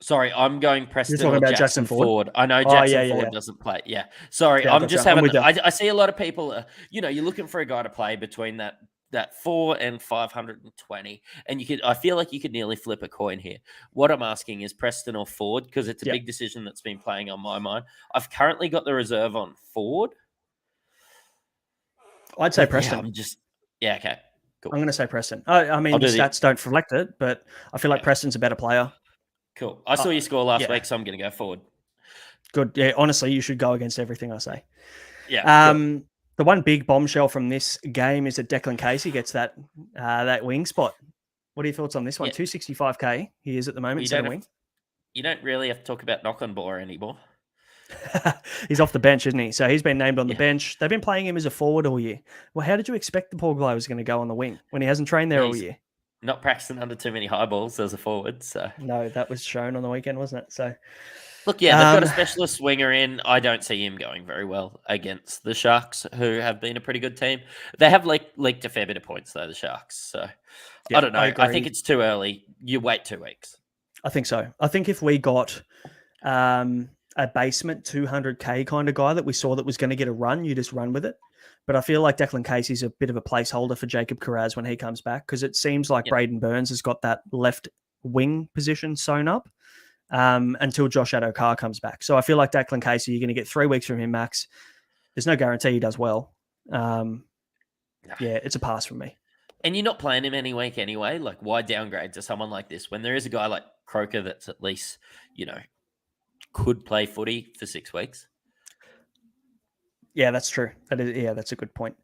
Sorry, I'm going Preston. You're talking about Jackson Ford. I know Jackson Ford doesn't play. Yeah. Sorry, I'm just having... I see a lot of people, you're looking for a guy to play between that 4 and 520. And I feel like you could nearly flip a coin here. What I'm asking is Preston or Ford, because it's a big decision that's been playing on my mind. I've currently got the reserve on Ford. I'd say Preston. Okay. Cool. I'm going to say Preston. I mean, the stats don't reflect it, but I feel like Preston's a better player. Cool. I saw you score last week, so I'm going to go Ford. Good. Yeah, honestly, you should go against everything I say. Yeah. The one big bombshell from this game is that Declan Casey gets that wing spot. What are your thoughts on this one? 265k he is at the moment. You don't really have to talk about knock-on ball anymore. He's off the bench, isn't he? So he's been named on the bench. They've been playing him as a forward all year. Well, how did you expect the poor guy was going to go on the wing when he hasn't trained there all year? Not practicing under too many high balls as a forward. So no, that was shown on the weekend, wasn't it? So Look, yeah, they've got a specialist winger in. I don't see him going very well against the Sharks, who have been a pretty good team. They have leaked a fair bit of points, though, the Sharks. So Yeah, I don't know. I I agree. think it's too early. You wait 2 weeks. I think so. I think if we got a basement 200K kind of guy that we saw that was going to get a run, you just run with it. But I feel like Declan Casey's a bit of a placeholder for Jacob Carraz when he comes back, because it seems like Braden Burns has got that left wing position sewn up until Josh Adokar comes back. So I feel like Declan Casey, you're going to get 3 weeks from him max. There's no guarantee he does well. Yeah, it's a pass from me. And you're not playing him any week anyway. Like, why downgrade to someone like this when there is a guy like Croker that's at least, could play footy for 6 weeks? Yeah, that's true. That's a good point.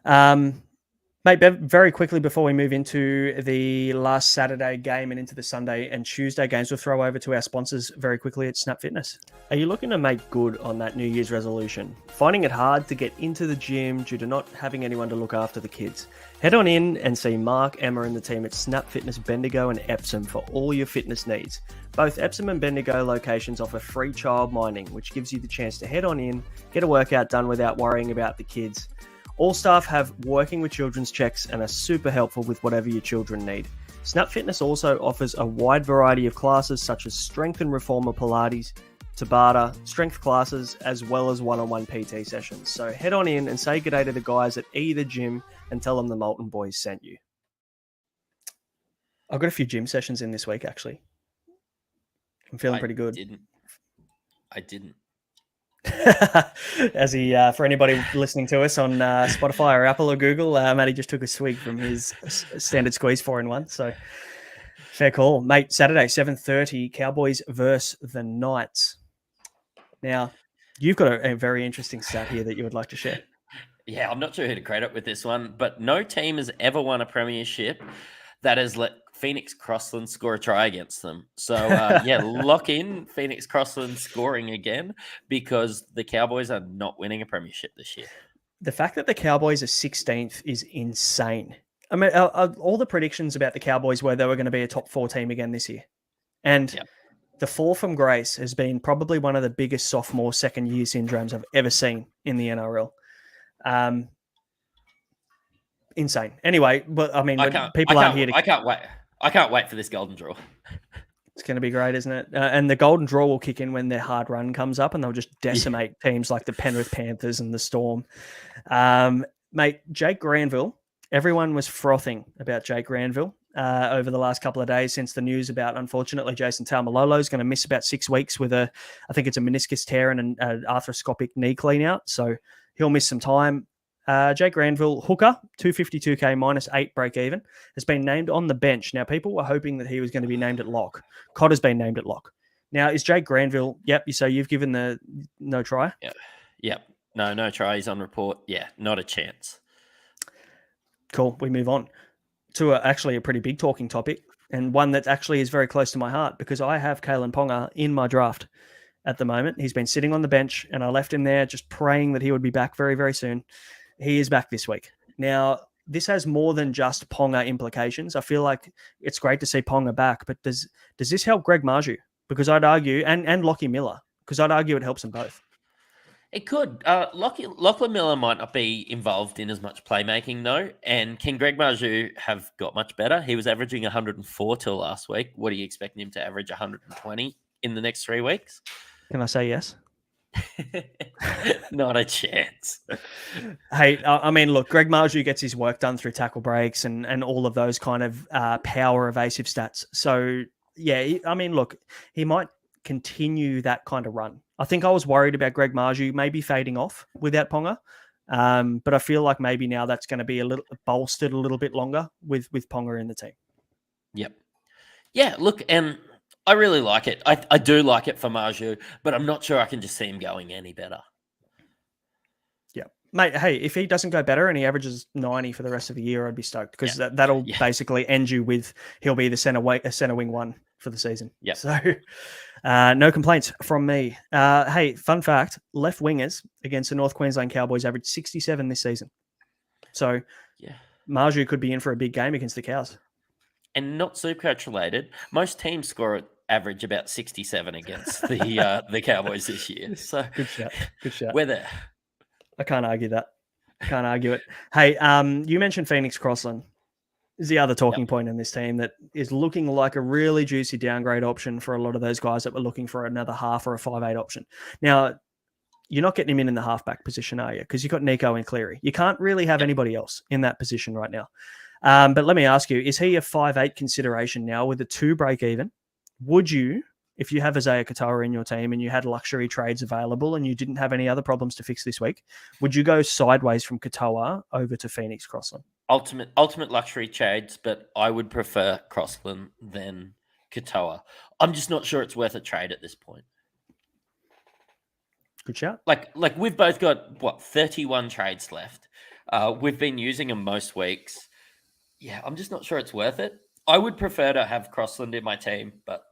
Mate, very quickly before we move into the last Saturday game and into the Sunday and Tuesday games, we'll throw over to our sponsors very quickly at Snap Fitness. Are you looking to make good on that New Year's resolution? Finding it hard to get into the gym due to not having anyone to look after the kids? Head on in and see Mark, Emma and the team at Snap Fitness Bendigo and Epsom for all your fitness needs. Both Epsom and Bendigo locations offer free child minding, which gives you the chance to head on in, get a workout done without worrying about the kids. All staff have working with children's checks and are super helpful with whatever your children need. Snap Fitness also offers a wide variety of classes such as strength and reformer Pilates, Tabata, strength classes, as well as one-on-one PT sessions. So head on in and say g'day to the guys at either gym and tell them the Molten Boys sent you. I've got a few gym sessions in this week, actually. I'm feeling pretty good. I didn't. As he, for anybody listening to us on Spotify or Apple or Google, Matty just took a swig from his standard squeeze 4-in-1. So fair call, mate. Saturday 7:30, Cowboys versus the Knights. Now, you've got a very interesting stat here that you would like to share. Yeah, I'm not sure who to credit with this one, but no team has ever won a premiership that has let Phoenix Crossland score a try against them. So, lock in Phoenix Crossland scoring again, because the Cowboys are not winning a premiership this year. The fact that the Cowboys are 16th is insane. I mean, all the predictions about the Cowboys were they were going to be a top 4 team again this year. And the fall from grace has been probably one of the biggest sophomore second-year syndromes I've ever seen in the NRL. Insane. Anyway, but I mean, people aren't here to... I can't wait for this golden draw. It's going to be great, isn't it? And the golden draw will kick in when their hard run comes up, and they'll just decimate teams like the Penrith Panthers and the Storm. Mate, Jake Granville, everyone was frothing about Jake Granville over the last couple of days since the news about, unfortunately, Jason Taumalolo is going to miss about 6 weeks with I think it's a meniscus tear and an arthroscopic knee clean out. So he'll miss some time. Jake Granville, hooker, 252K -8 break even, has been named on the bench. Now, people were hoping that he was going to be named at lock. Cod has been named at lock. Now, is Jake Granville, so you've given the no try? Yeah. Yep. No try. He's on report. Yeah, not a chance. Cool. We move on to actually a pretty big talking topic, and one that actually is very close to my heart, because I have Kalen Ponga in my draft at the moment. He's been sitting on the bench, and I left him there just praying that he would be back very, very soon. He is back this week. Now, this has more than just Ponga implications. I feel like it's great to see Ponga back, but does this help Greg Marju? Because I'd argue, and Lockie Miller, because I'd argue it helps them both. It could. Lachlan Miller might not be involved in as much playmaking, though. And can Greg Marju have got much better? He was averaging 104 till last week. What are you expecting him to average 120 in the next 3 weeks? Can I say yes? Not a chance. Hey, I mean, look, Greg Marju gets his work done through tackle breaks and all of those kind of power evasive stats. So, yeah, I mean, look, he might continue that kind of run. I think I was worried about Greg Marju maybe fading off without Ponga, but I feel like maybe now that's going to be a little bolstered a little bit longer with Ponga in the team. Yep. Yeah, look, and I really like it. I do like it for Marju, but I'm not sure I can just see him going any better. Yeah. Mate, hey, if he doesn't go better and he averages 90 for the rest of the year, I'd be stoked, because that'll basically end you with he'll be the center wing one for the season. Yeah. So no complaints from me. Hey, fun fact, left wingers against the North Queensland Cowboys averaged 67 this season. So Marju could be in for a big game against the Cows. And not Supercoach related, most teams score average about 67 against the Cowboys this year. So Good shot. Good shot. we're there. I can't argue that. Can't argue it. Hey, you mentioned Phoenix Crossland is the other talking point in this team that is looking like a really juicy downgrade option for a lot of those guys that were looking for another half or a 5'8" option. Now, you're not getting him in the halfback position, are you? Because you've got Nico and Cleary. You can't really have anybody else in that position right now. But let me ask you, is he a 5'8" consideration now with a 2 break even? Would you, if you have Isaiah Katoa in your team and you had luxury trades available and you didn't have any other problems to fix this week, would you go sideways from Katoa over to Phoenix Crossland? Ultimate luxury trades, but I would prefer Crossland than Katoa. I'm just not sure it's worth a trade at this point. Good shout. Like we've both got 31 trades left. We've been using them most weeks. Yeah, I'm just not sure it's worth it. I would prefer to have Crossland in my team, but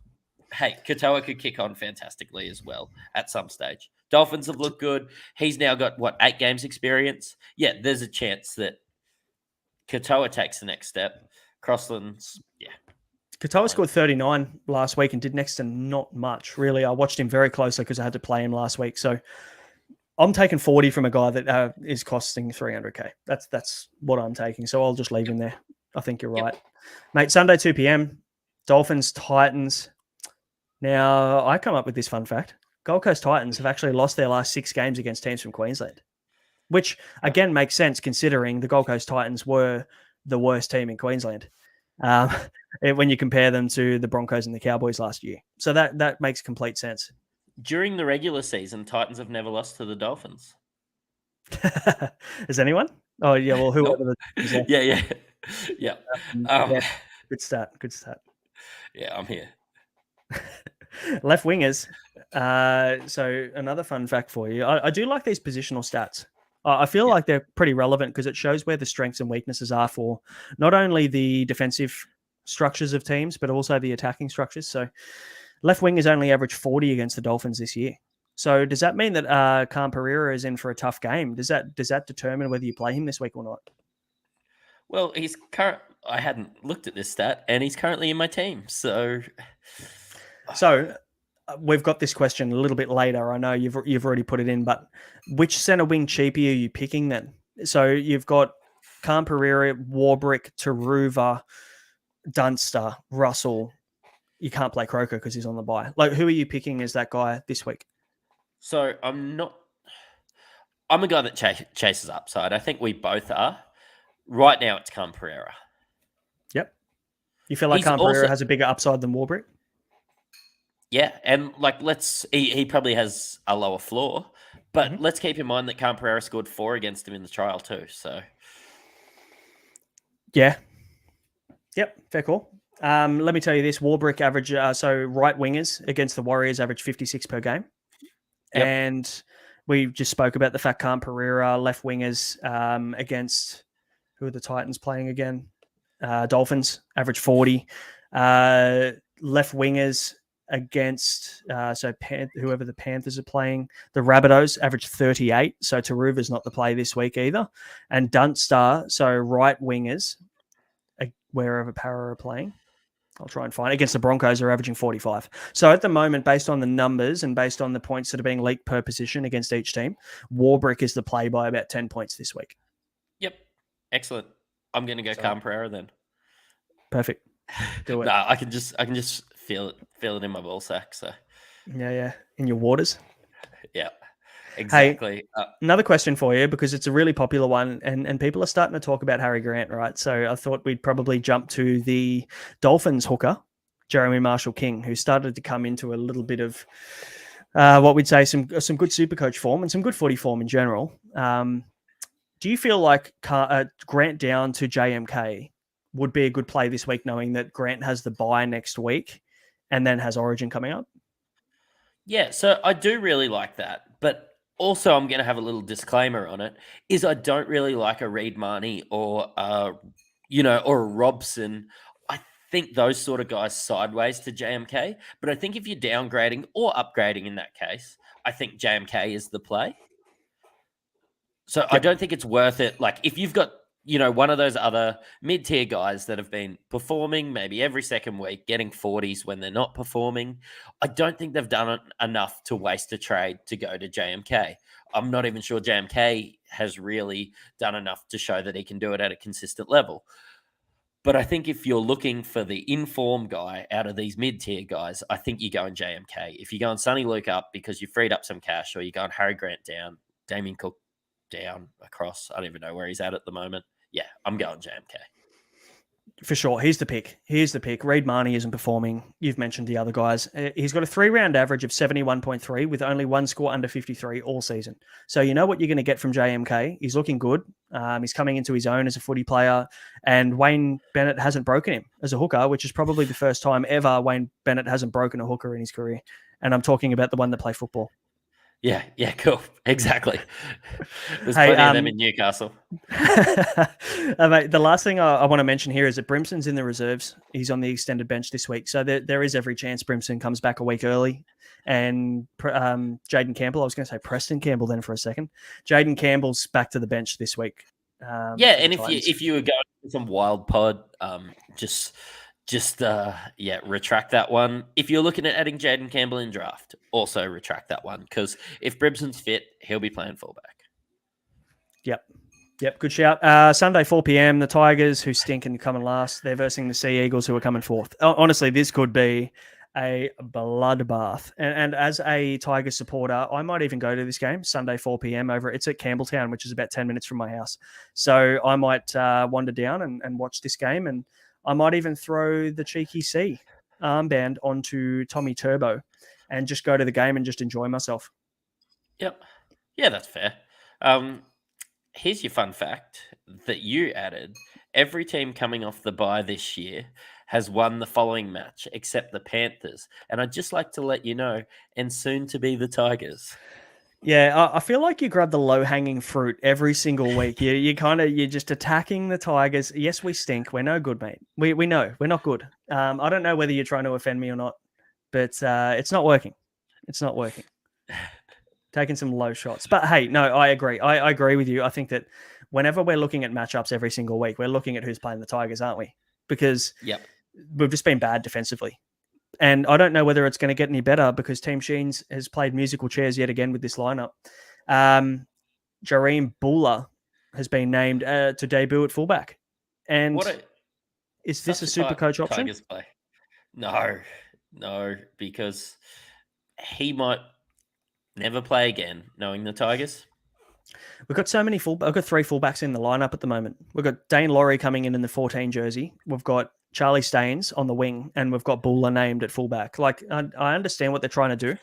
hey, Katoa could kick on fantastically as well at some stage. Dolphins have looked good. He's now got 8 games experience. Yeah, there's a chance that Katoa takes the next step. Crossland's, Katoa scored 39 last week and did next to not much, really. I watched him very closely because I had to play him last week. So I'm taking 40 from a guy that is costing 300K. That's what I'm taking. So I'll just leave him there. I think you're right. Mate, Sunday, 2 p.m, Dolphins, Titans. Now, I come up with this fun fact. Gold Coast Titans have actually lost their last 6 games against teams from Queensland, which, again, makes sense considering the Gold Coast Titans were the worst team in Queensland when you compare them to the Broncos and the Cowboys last year. So that makes complete sense. During the regular season, Titans have never lost to the Dolphins. Is anyone? Oh, yeah, well, whoever. Nope. Yeah. Yeah. Good stat. Yeah, I'm here. Left wingers. So another fun fact for you. I do like these positional stats. I feel like they're pretty relevant because it shows where the strengths and weaknesses are for not only the defensive structures of teams, but also the attacking structures. So left wingers only averaged 40 against the Dolphins this year. So does that mean that Khan Pereira is in for a tough game? Does that determine whether you play him this week or not? Well, I hadn't looked at this stat, and he's currently in my team. So we've got this question a little bit later. I know you've already put it in, but which centre wing cheapie are you picking then? So you've got Khan Pereira, Warbrick, Taruva, Dunster, Russell. You can't play Croker because he's on the bye. Like, who are you picking as that guy this week? So I'm a guy that chases upside. I think we both are. Right now, it's Khan Pereira. Yep. You feel like Khan Pereira has a bigger upside than Warbrick? Yeah, and he probably has a lower floor, but let's keep in mind that Khan Pereira scored 4 against him in the trial too. So, yeah, yep, fair call. Let me tell you this: Warbrick average, so right wingers against the Warriors average 56 per game, and we just spoke about the fact Khan Pereira left wingers against who are the Titans playing again? Dolphins average 40, left wingers against whoever the Panthers are playing, the Rabbitohs average 38. So Taruva's not the play this week either. And Dunster, so right wingers, wherever Para are playing, I'll try and find it, against the Broncos are averaging 45. So at the moment, based on the numbers and based on the points that are being leaked per position against each team, Warbrick is the play by about 10 points this week. Yep. Excellent. I'm going to go Khan Pereira then. Perfect. Do it. No, I can just feel it in my ball sack. So yeah, in your waters. Yeah, exactly. Hey, another question for you, because it's a really popular one, and people are starting to talk about Harry Grant, right? So I thought we'd probably jump to the Dolphins hooker, Jeremy Marshall-King, who started to come into a little bit of what we'd say some good Supercoach form and some good footy form in general. Do you feel like Grant down to JMK would be a good play this week, knowing that Grant has the bye next week and then has Origin coming up? Yeah, so I do really like that. But also I'm going to have a little disclaimer on it, is I don't really like a Reid Marnie or a Robson. I think those sort of guys sideways to JMK. But I think if you're downgrading or upgrading in that case, I think JMK is the play. So I don't think it's worth it. Like, if you've got one of those other mid-tier guys that have been performing maybe every second week, getting 40s when they're not performing. I don't think they've done enough to waste a trade to go to JMK. I'm not even sure JMK has really done enough to show that he can do it at a consistent level. But I think if you're looking for the informed guy out of these mid-tier guys, I think you go in JMK. If you go on Sonny Luke up because you freed up some cash, or you go on Harry Grant down, Damien Cook down, across, I don't even know where he's at the moment. Yeah, I'm going JMK. For sure. Here's the pick. Reid Marnie isn't performing. You've mentioned the other guys. He's got a 3-round average of 71.3 with only one score under 53 all season. So you know what you're going to get from JMK. He's looking good. He's coming into his own as a footy player. And Wayne Bennett hasn't broken him as a hooker, which is probably the first time ever Wayne Bennett hasn't broken a hooker in his career. And I'm talking about the one that play football. Yeah, cool. Exactly. There's plenty of them in Newcastle. Mate, the last thing I want to mention here is that Brimson's in the reserves. He's on the extended bench this week. So there is every chance Brimson comes back a week early. And Jaden Campbell, I was going to say Preston Campbell then for a second. Jaden Campbell's back to the bench this week. And if you were going to some wild pod, just retract that one. If you're looking at adding Jaden Campbell in draft, also retract that one, because if Brimson's fit, he'll be playing fullback. Yep, good shout. Sunday, 4 p.m, the Tigers, who stink and coming last, they're versing the Sea Eagles, who are coming fourth. Honestly, this could be a bloodbath. And as a Tigers supporter, I might even go to this game, Sunday, 4 p.m. It's at Campbelltown, which is about 10 minutes from my house. So I might wander down and watch this game, and I might even throw the cheeky C armband onto Tommy Turbo and just go to the game and just enjoy myself. Yep. Yeah, that's fair. Here's your fun fact that you added. Every team coming off the bye this year has won the following match, except the Panthers. And I'd just like to let you know, and soon to be the Tigers. Yeah, I feel like you grab the low-hanging fruit every single week. You're just attacking the Tigers. Yes, we stink. We're no good, mate. We know. We're not good. I don't know whether you're trying to offend me or not, but it's not working. It's not working. Taking some low shots. But hey, no, I agree. I agree with you. I think that whenever we're looking at matchups every single week, we're looking at who's playing the Tigers, aren't we? Because we've just been bad defensively. And I don't know whether it's going to get any better because Team Sheens has played musical chairs yet again with this lineup. Jareem Bula has been named to debut at fullback. And is this a Supercoach option? Play. No, because he might never play again, knowing the Tigers. We've got so many I've got 3 fullbacks in the lineup at the moment. We've got Dane Laurie coming in the 14 jersey. We've got Charlie Staines on the wing, and we've got Bula named at fullback. Like, I understand what they're trying to do,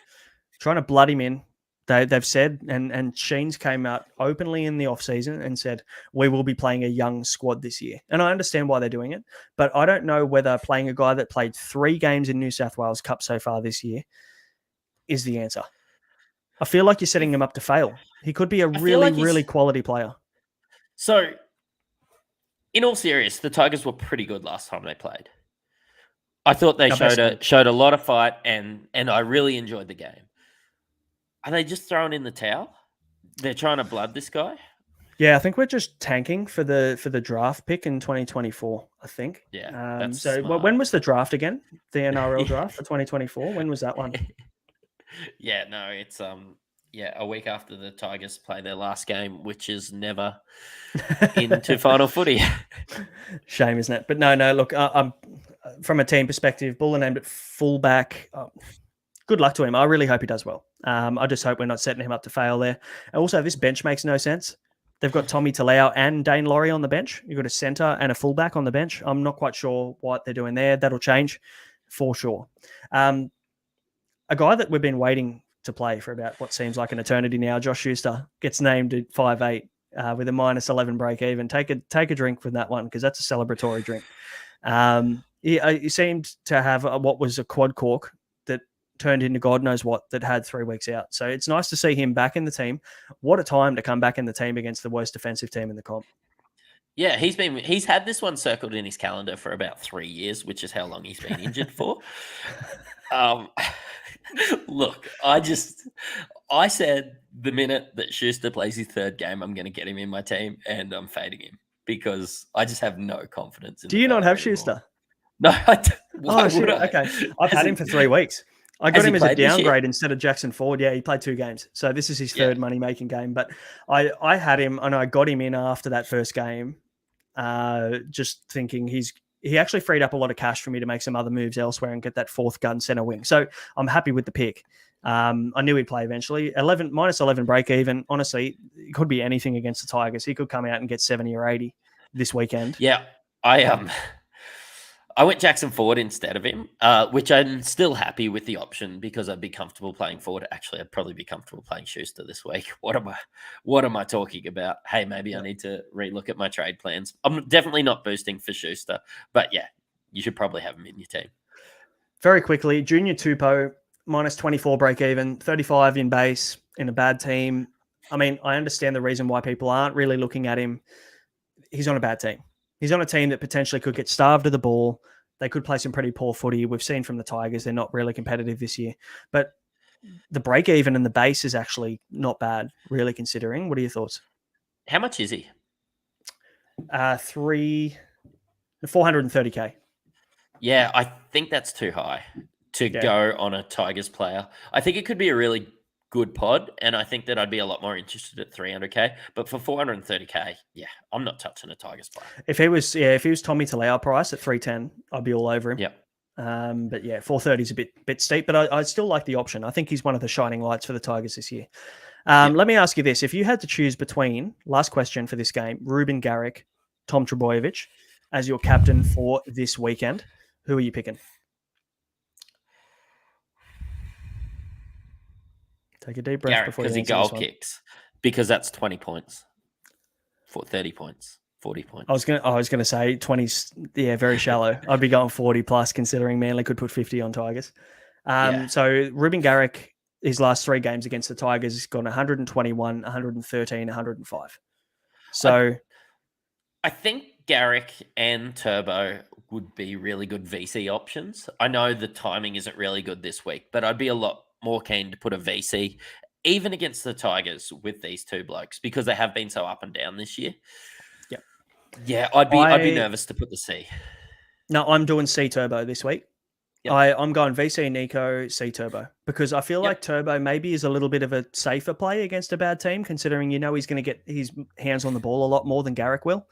trying to blood him in. They've said, and Sheens came out openly in the offseason and said, we will be playing a young squad this year. And I understand why they're doing it, but I don't know whether playing a guy that played 3 games in New South Wales Cup so far this year is the answer. I feel like you're setting him up to fail. He could be a really quality player. So, in all seriousness, the Tigers were pretty good last time they played. I thought they showed a lot of fight, and I really enjoyed the game. Are they just throwing in the towel? They're trying to blood this guy? Yeah, I think we're just tanking for the draft pick in 2024, I think. Yeah. When was the draft again? The NRL draft for 2024? When was that one? Yeah, no, it's a week after the Tigers play their last game, which is never into final footy. Shame, isn't it? But no, look, I'm from a team perspective, Buller named at fullback. Good luck to him. I really hope he does well. I just hope we're not setting him up to fail there. Also, this bench makes no sense. They've got Tommy Talau and Dane Laurie on the bench. You've got a centre and a fullback on the bench. I'm not quite sure what they're doing there. That'll change for sure. A guy that we've been waiting to play for about what seems like an eternity now, Josh Schuster, gets named at 5'8", with a -11 break even. Take a drink from that one because that's a celebratory drink. He seemed to have what was a quad cork that turned into God knows what that had 3 weeks out. So it's nice to see him back in the team. What a time to come back in the team against the worst defensive team in the comp. Yeah, he's had this one circled in his calendar for about 3 years, which is how long he's been injured for. Look, I said the minute that Schuster plays his 3rd game, I'm going to get him in my team, and I'm fading him because I just have no confidence in Do the you not fella have anymore. Schuster? No, I don't. Why Oh, shit. would I? Okay. I've Has had he- him for 3 weeks. I got has he him as a played this year? downgrade instead of Jackson Ford. Yeah, he played 2 games. So this is his Yeah. third money-making game. But I had him, and I got him in after that first game, just thinking he actually freed up a lot of cash for me to make some other moves elsewhere and get that 4th gun center wing. So I'm happy with the pick. I knew he'd play eventually. -11 break even. Honestly, it could be anything against the Tigers. He could come out and get 70 or 80 this weekend. Yeah, I went Jackson Ford instead of him, which I'm still happy with the option because I'd be comfortable playing Ford. Actually, I'd probably be comfortable playing Schuster this week. What am I talking about? Hey, maybe I need to relook at my trade plans. I'm definitely not boosting for Schuster, but yeah, you should probably have him in your team. Very quickly, Junior Tupou, -24 break even, 35 in base in a bad team. I mean, I understand the reason why people aren't really looking at him. He's on a bad team. He's on a team that potentially could get starved of the ball. They could play some pretty poor footy. We've seen from the Tigers, they're not really competitive this year. But the break even and the base is actually not bad, really considering. What are your thoughts? How much is he? 430K. Yeah, I think that's too high to go on a Tigers player. I think it could be a really good pod, and I think that I'd be a lot more interested at 300K. But for 430K, yeah, I'm not touching a Tigers player. If he was Tommy Talau price at 310, I'd be all over him. Yep. But yeah, 430 is a bit steep, but I still like the option. I think he's one of the shining lights for the Tigers this year. Let me ask you this. If you had to choose between, last question for this game, Ruben Garrick, Tom Trbojevic as your captain for this weekend, who are you picking? Take a deep breath Garrick, before you because he answer goal this one. kicks, because that's 20 points, for 30 points, 40 points. I was gonna say 20s. Yeah, very shallow. I'd be going 40 plus, considering Manly could put 50 on Tigers. So Ruben Garrick, his last 3 games against the Tigers, has gone 121, 113, 105. So I think Garrick and Turbo would be really good VC options. I know the timing isn't really good this week, but I'd be a lot more keen to put a VC, even against the Tigers, with these 2 blokes, because they have been so up and down this year. Yeah, I'd be nervous to put the C. No, I'm doing C Turbo this week. Yep. I'm going VC Nico, C Turbo, because I feel like Turbo maybe is a little bit of a safer play against a bad team, considering he's going to get his hands on the ball a lot more than Garrick will.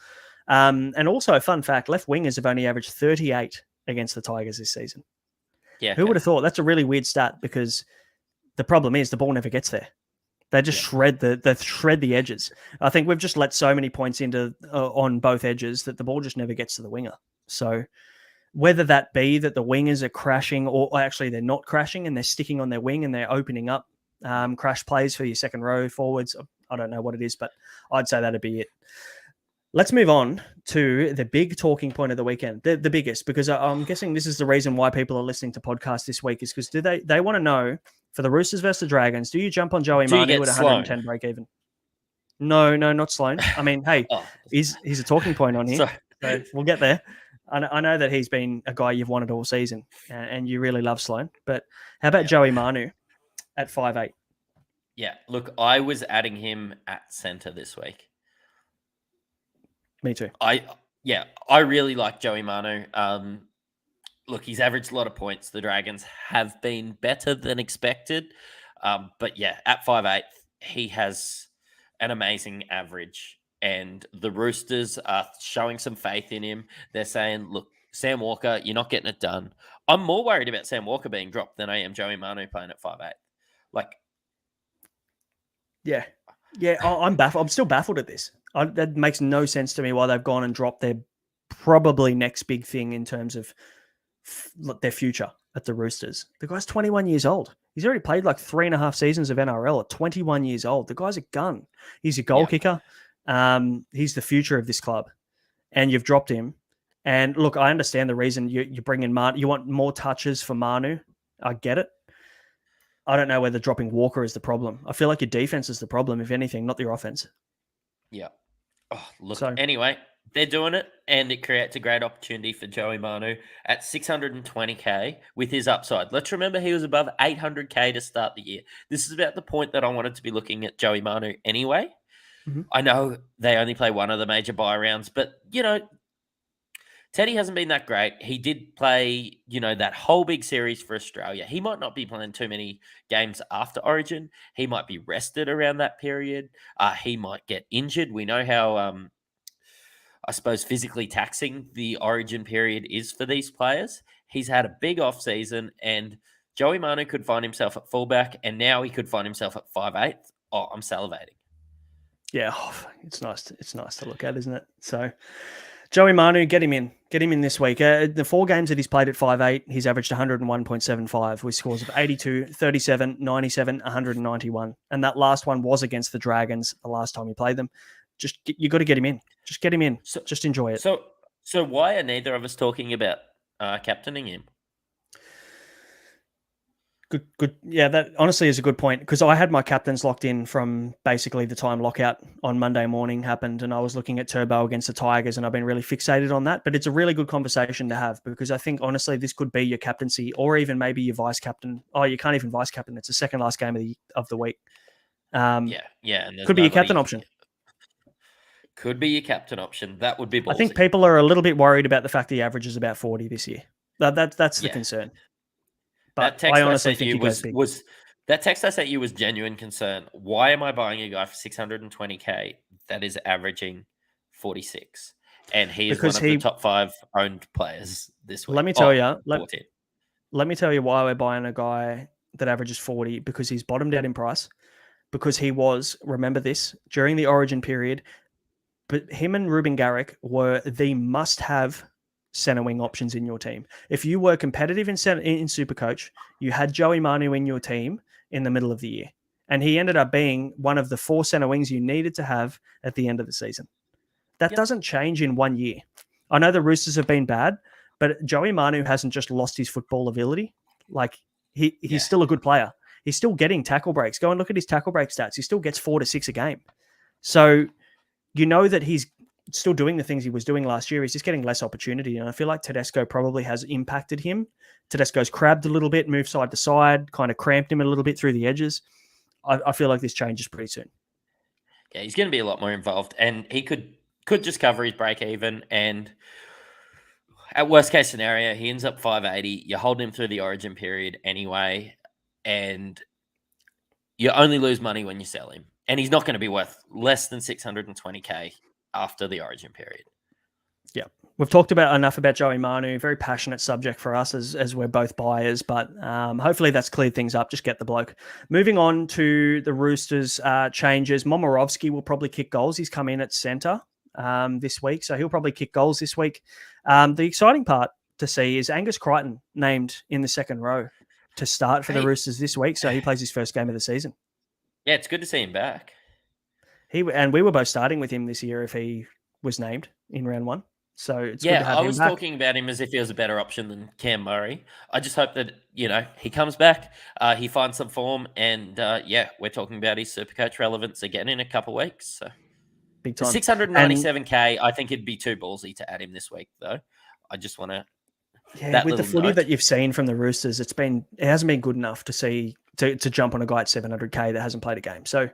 And also, a fun fact, left wingers have only averaged 38 against the Tigers this season. Yeah, Who would have thought? That's a really weird stat, because the problem is the ball never gets there. They just shred the edges. I think we've just let so many points into on both edges that the ball just never gets to the winger. So whether that be that the wingers are crashing, or actually they're not crashing and they're sticking on their wing and they're opening up crash plays for your second row forwards, I don't know what it is, but I'd say that'd be it. Let's move on to the big talking point of the weekend, the biggest, because I'm guessing this is the reason why people are listening to podcasts this week, is because they want to know, for the Roosters versus the Dragons, do you jump on Joey Manu at 110 break even? No, not Sloan. I mean, hey, he's a talking point on here. So we'll get there. I know that he's been a guy you've wanted all season, and you really love Sloan. But how about Joey Manu at 5'8"? Yeah, look, I was adding him at centre this week. Me too. I really like Joey Manu. Look, he's averaged a lot of points. The Dragons have been better than expected. But yeah, at 5'8", he has an amazing average. And the Roosters are showing some faith in him. They're saying, look, Sam Walker, you're not getting it done. I'm more worried about Sam Walker being dropped than I am Joey Manu playing at 5'8". Yeah, I'm baffled. I'm still baffled at this. That makes no sense to me why they've gone and dropped their probably next big thing in terms of their future at the Roosters. The guy's 21 years old. He's already played like 3.5 seasons of NRL at 21 years old. The guy's a gun. He's a goal kicker. He's the future of this club. And you've dropped him. And look, I understand the reason you bring in Manu. You want more touches for Manu. I get it. I don't know whether dropping Walker is the problem. I feel like your defense is the problem, if anything, not your offense. Yeah. Anyway, they're doing it, and it creates a great opportunity for Joey Manu at 620K with his upside. Let's remember he was above 800K to start the year. This is about the point that I wanted to be looking at Joey Manu anyway. Mhm. I know they only play one of the major bye rounds, but, Teddy hasn't been that great. He did play, that whole big series for Australia. He might not be playing too many games after Origin. He might be rested around that period. He might get injured. We know how, I suppose, physically taxing the Origin period is for these players. He's had a big off season, and Joey Manu could find himself at fullback, and now he could find himself at 5'8". Oh, I'm salivating. Yeah, it's nice. It's nice to look at, isn't it? So, Joey Manu, get him in this week. The 4 games that he's played at 5'8", he's averaged 101.75 with scores of 82, 37, 97, 191. And that last one was against the Dragons the last time he played them. You got to get him in. Just get him in. Just enjoy it. So why are neither of us talking about captaining him? Good. Yeah, that honestly is a good point because I had my captains locked in from basically the time lockout on Monday morning happened, and I was looking at Turbo against the Tigers, and I've been really fixated on that. But it's a really good conversation to have because I think honestly this could be your captaincy or even maybe your vice captain. Oh, you can't even vice captain; it's the second last game of the week. Yeah, and could be your captain option. Could be your captain option. That would be ballsy. I think people are a little bit worried about the fact the average is about 40 this year. That's the concern. But I honestly think he goes big. That text I sent you was genuine concern. Why am I buying a guy for 620K that is averaging 46? And he is one of the top 5 owned players this week. Let me tell you why we're buying a guy that averages 40 because he's bottomed out in price. Because he was, remember this, during the Origin period, but him and Ruben Garrick were the must-have centre wing options in your team. If you were competitive in Supercoach, you had Joey Manu in your team in the middle of the year. And he ended up being one of the 4 centre wings you needed to have at the end of the season. That doesn't change in 1 year. I know the Roosters have been bad, but Joey Manu hasn't just lost his football ability. Like he's still a good player. He's still getting tackle breaks. Go and look at his tackle break stats. He still gets 4 to 6 a game. So you know that he's still doing the things he was doing last year. He's just getting less opportunity. And I feel like Tedesco probably has impacted him. Tedesco's crabbed a little bit, moved side to side, kind of cramped him a little bit through the edges. I feel like this changes pretty soon. Yeah, he's going to be a lot more involved. And he could just cover his break even. And at worst case scenario, he ends up 580. You hold him through the Origin period anyway. And you only lose money when you sell him. And he's not going to be worth less than 620K after the Origin period. Yeah. We've talked enough about Joey Manu, very passionate subject for us as we're both buyers, but hopefully that's cleared things up. Just get the bloke. Moving on to the Roosters changes. Momirovski will probably kick goals. He's come in at centre this week, so he'll probably kick goals this week. The exciting part to see is Angus Crichton named in the second row to start for the Roosters this week, so he plays his first game of the season. Yeah, it's good to see him back. We were both starting with him this year if he was named in round 1. So it's good to have him back. I was talking about him as if he was a better option than Cam Murray. I just hope that, he comes back, he finds some form, and we're talking about his Supercoach relevance again in a couple of weeks. So big time. 697K, I think it'd be too ballsy to add him this week, though. I just want to... Yeah, with the footy that you've seen from the Roosters, it hasn't been good enough to jump on a guy at 700K that hasn't played a game. So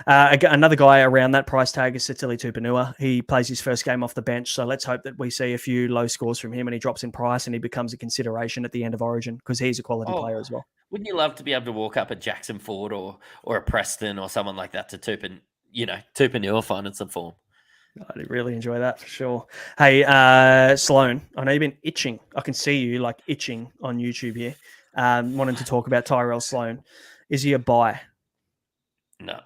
another guy around that price tag is Sitili Tupanua. He plays his first game off the bench, so let's hope that we see a few low scores from him and he drops in price and he becomes a consideration at the end of Origin because he's a quality player as well. Wouldn't you love to be able to walk up at Jackson Ford or a Preston or someone like that to Tupanua finding some form? I'd really enjoy that for sure. Hey, Sloan, I know you've been itching. I can see you itching on YouTube here, wanting to talk about Tyrell Sloan. Is he a buy? No.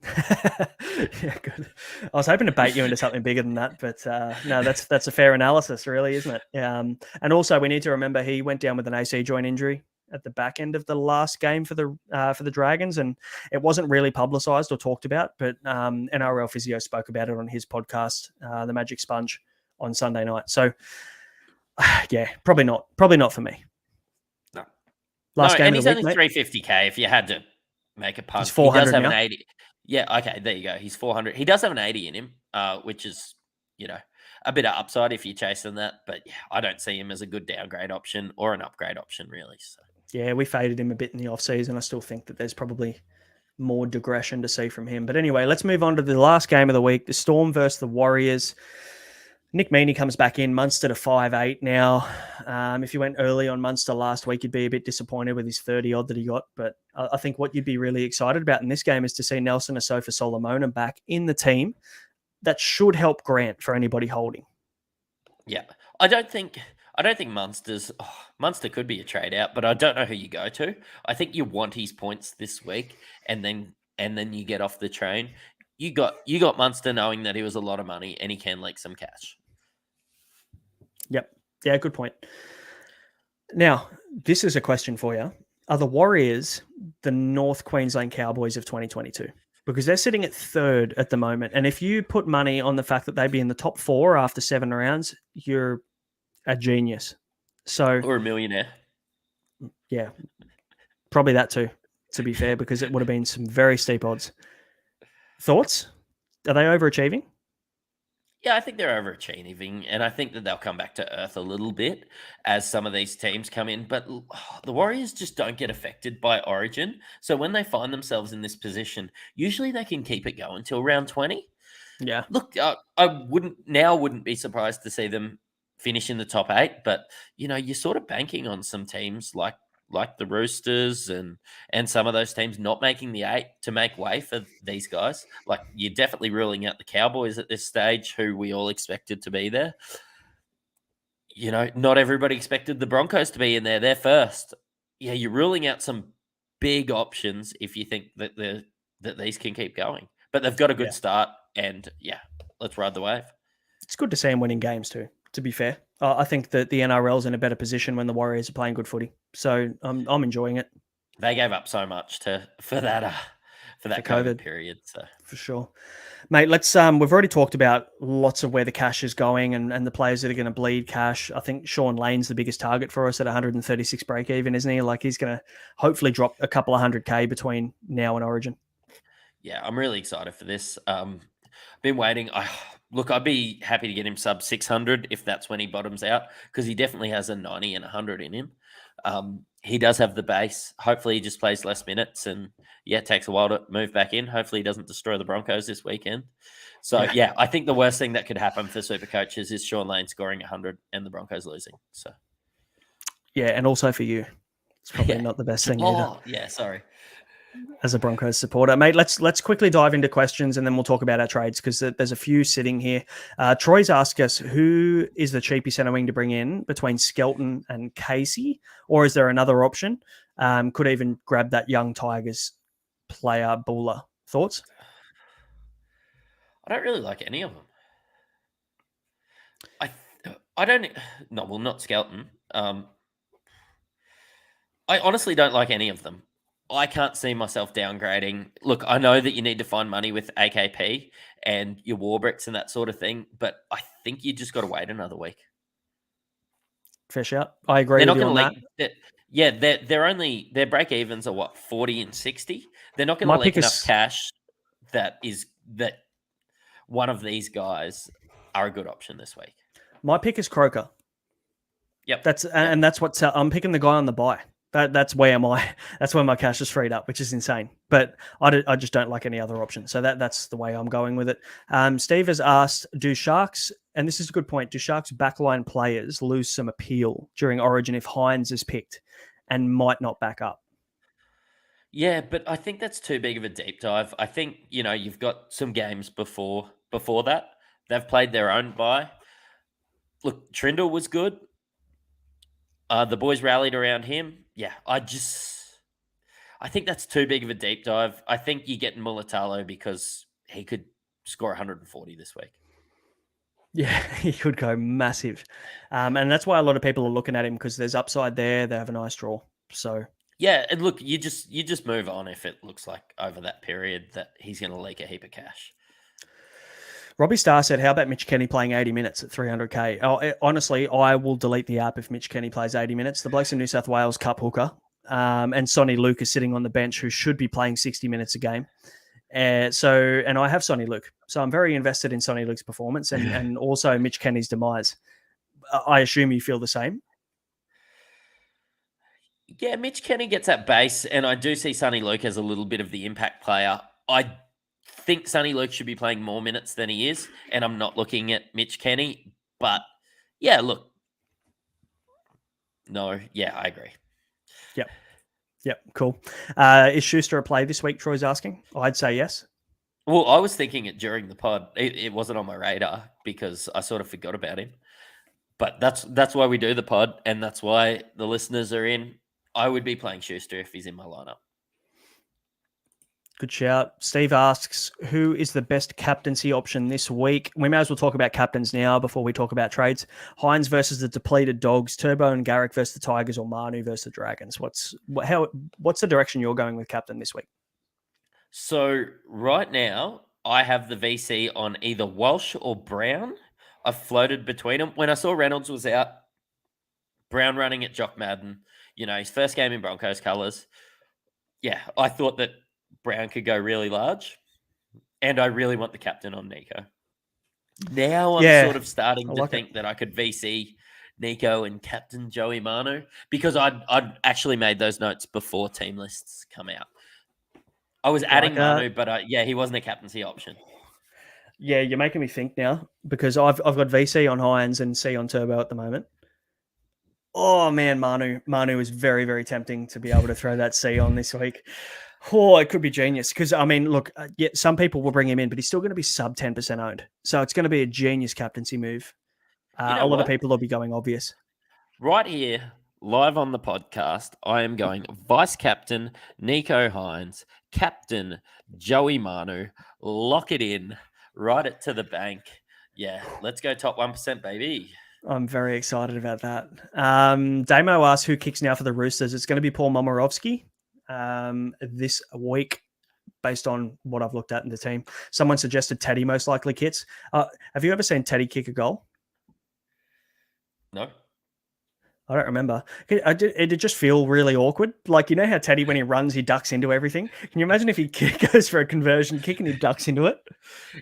Yeah, good. I was hoping to bait you into something bigger than that, but no, that's a fair analysis, really, isn't it? And also, we need to remember he went down with an AC joint injury at the back end of the last game for the Dragons, and it wasn't really publicised or talked about, but NRL Physio spoke about it on his podcast, The Magic Sponge, on Sunday night. So, yeah, probably not for me. No. Last game and of he's the week, only 350K if you had to make a punt. He's 400 he does have now. an 80. Yeah, okay, there you go. He's 400. He does have an 80 in him, which is, a bit of upside if you're chasing that. But yeah, I don't see him as a good downgrade option or an upgrade option, really. So. Yeah, we faded him a bit in the off-season. I still think that there's probably more digression to see from him. But anyway, let's move on to the last game of the week, the Storm versus the Warriors. Nick Meaney comes back in, Munster to 5'8" now. If you went early on Munster last week, you'd be a bit disappointed with his 30-odd that he got. But I think what you'd be really excited about in this game is to see Nelson Asofa Solomona back in the team. That should help Grant for anybody holding. Yeah. I don't think Munster could be a trade out, but I don't know who you go to. I think you want his points this week, and then you get off the train. You got Munster knowing that he was a lot of money and he can leak some cash. Yep. Yeah, good point. Now, this is a question for you. Are the Warriors the North Queensland Cowboys of 2022? Because they're sitting at third at the moment. And if you put money on the fact that they'd be in the top 4 after 7 rounds, you're a genius. Or a millionaire. Yeah, probably that too, to be fair, because it would have been some very steep odds. Thoughts? Are they overachieving? Yeah, I think they're overachieving, and I think that they'll come back to earth a little bit as some of these teams come in. But the Warriors just don't get affected by Origin. So when they find themselves in this position, usually they can keep it going till round 20. Yeah. Look, I wouldn't be surprised to see them finish in the top 8, but you're sort of banking on some teams like the Roosters and some of those teams not making the 8 to make way for these guys. Like, you're definitely ruling out the Cowboys at this stage, who we all expected to be there. Not everybody expected the Broncos to be in there. They're first. Yeah, you're ruling out some big options if you think that these can keep going. But they've got a good start, and let's ride the wave. It's good to see them winning games too, to be fair. I think that the NRL's in a better position when the Warriors are playing good footy. So I'm enjoying it. They gave up so much for that COVID period. So for sure, mate. Let's we've already talked about lots of where the cash is going and the players that are going to bleed cash. I think Sean Lane's the biggest target for us at 136 break even, isn't he? Like, he's going to hopefully drop a couple of 100K between now and Origin. Yeah, I'm really excited for this. Been waiting. I'd be happy to get him sub 600 if that's when he bottoms out, because he definitely has a 90 and 100 in him. He does have the base. Hopefully he just plays less minutes and, it takes a while to move back in. Hopefully he doesn't destroy the Broncos this weekend. So, I think the worst thing that could happen for Supercoaches is Sean Lane scoring 100 and the Broncos losing. So, yeah, and also for you. It's probably not the best thing either. Oh, yeah, sorry. As a Broncos supporter, mate, let's quickly dive into questions and then we'll talk about our trades, because there's a few sitting here. Troy's asked us, who is the cheapest centre wing to bring in between Skelton and Casey, or is there another option? Could even grab that young Tigers player, Buller. Thoughts? I don't really like any of them. I don't. No, well, not Skelton. I honestly don't like any of them. I can't see myself downgrading. Look, I know that you need to find money with AKP and your Warbricks and that sort of thing, but I think you just got to wait another week. Fair shout. I agree with you on that. Their break evens are 40 and 60. They're not going to leak enough cash that one of these guys are a good option this week. My pick is Croker. Yep. That's what I'm picking, the guy on the buy. That's where my cash is freed up, which is insane. But I just don't like any other option. So that's the way I'm going with it. Steve has asked, do Sharks, and this is a good point, do Sharks backline players lose some appeal during Origin if Hines is picked and might not back up? Yeah, but I think that's too big of a deep dive. I think, you've got some games before that. They've played their own bye. Look, Trindle was good. The boys rallied around him. Yeah, I think that's too big of a deep dive. I think you get Mulatalo because he could score 140 this week. Yeah, he could go massive. And that's why a lot of people are looking at him, because there's upside there. They have a nice draw. So yeah, and look, you just move on if it looks like over that period that he's going to leak a heap of cash. Robbie Starr said, how about Mitch Kenny playing 80 minutes at 300K? Oh, honestly, I will delete the app if Mitch Kenny plays 80 minutes. The bloke's in New South Wales Cup hooker. And Sonny Luke is sitting on the bench, who should be playing 60 minutes a game. And I have Sonny Luke. So I'm very invested in Sonny Luke's performance and also Mitch Kenny's demise. I assume you feel the same. Yeah, Mitch Kenny gets that base, and I do see Sonny Luke as a little bit of the impact player. I think Sonny Luke should be playing more minutes than he is, and I'm not looking at Mitch Kenny. But yeah, look. No, yeah, I agree. Yep, cool. Is Schuster a play this week, Troy's asking? I'd say yes. Well, I was thinking it during the pod. It wasn't on my radar because I sort of forgot about him. But that's why we do the pod, and that's why the listeners are in. I would be playing Schuster if he's in my lineup. Good shout. Steve asks, who is the best captaincy option this week? We may as well talk about captains now before we talk about trades. Hines versus the depleted Dogs, Turbo and Garrick versus the Tigers, or Manu versus the Dragons. What's the direction you're going with captain this week? So right now, I have the VC on either Walsh or Brown. I've floated between them. When I saw Reynolds was out, Brown running at Jock Madden, his first game in Broncos colours. Yeah, I thought that Brown could go really large, and I really want the captain on Nico. Now I'm sort of starting to think that I could VC Nico and captain Joey Manu, because I'd actually made those notes before team lists come out. I was adding Manu, but he wasn't a captaincy option. Yeah, you're making me think now, because I've got VC on Hines and C on Turbo at the moment. Oh man, Manu is very, very tempting to be able to throw that C on this week. Oh, it could be genius. Because, look, some people will bring him in, but he's still going to be sub 10% owned. So it's going to be a genius captaincy move. A lot of people will be going obvious. Right here, live on the podcast, I am going vice captain Nico Hines, captain Joey Manu, lock it in, ride it to the bank. Yeah, let's go top 1%, baby. I'm very excited about that. Damo asks who kicks now for the Roosters. It's going to be Paul Momirovski this week, based on what I've looked at in the team. Someone suggested Teddy most likely kicks. Have you ever seen Teddy kick a goal? No. I don't remember. It did just feel really awkward. Like, you know how Teddy, when he runs, he ducks into everything? Can you imagine if he goes for a conversion kick and he ducks into it?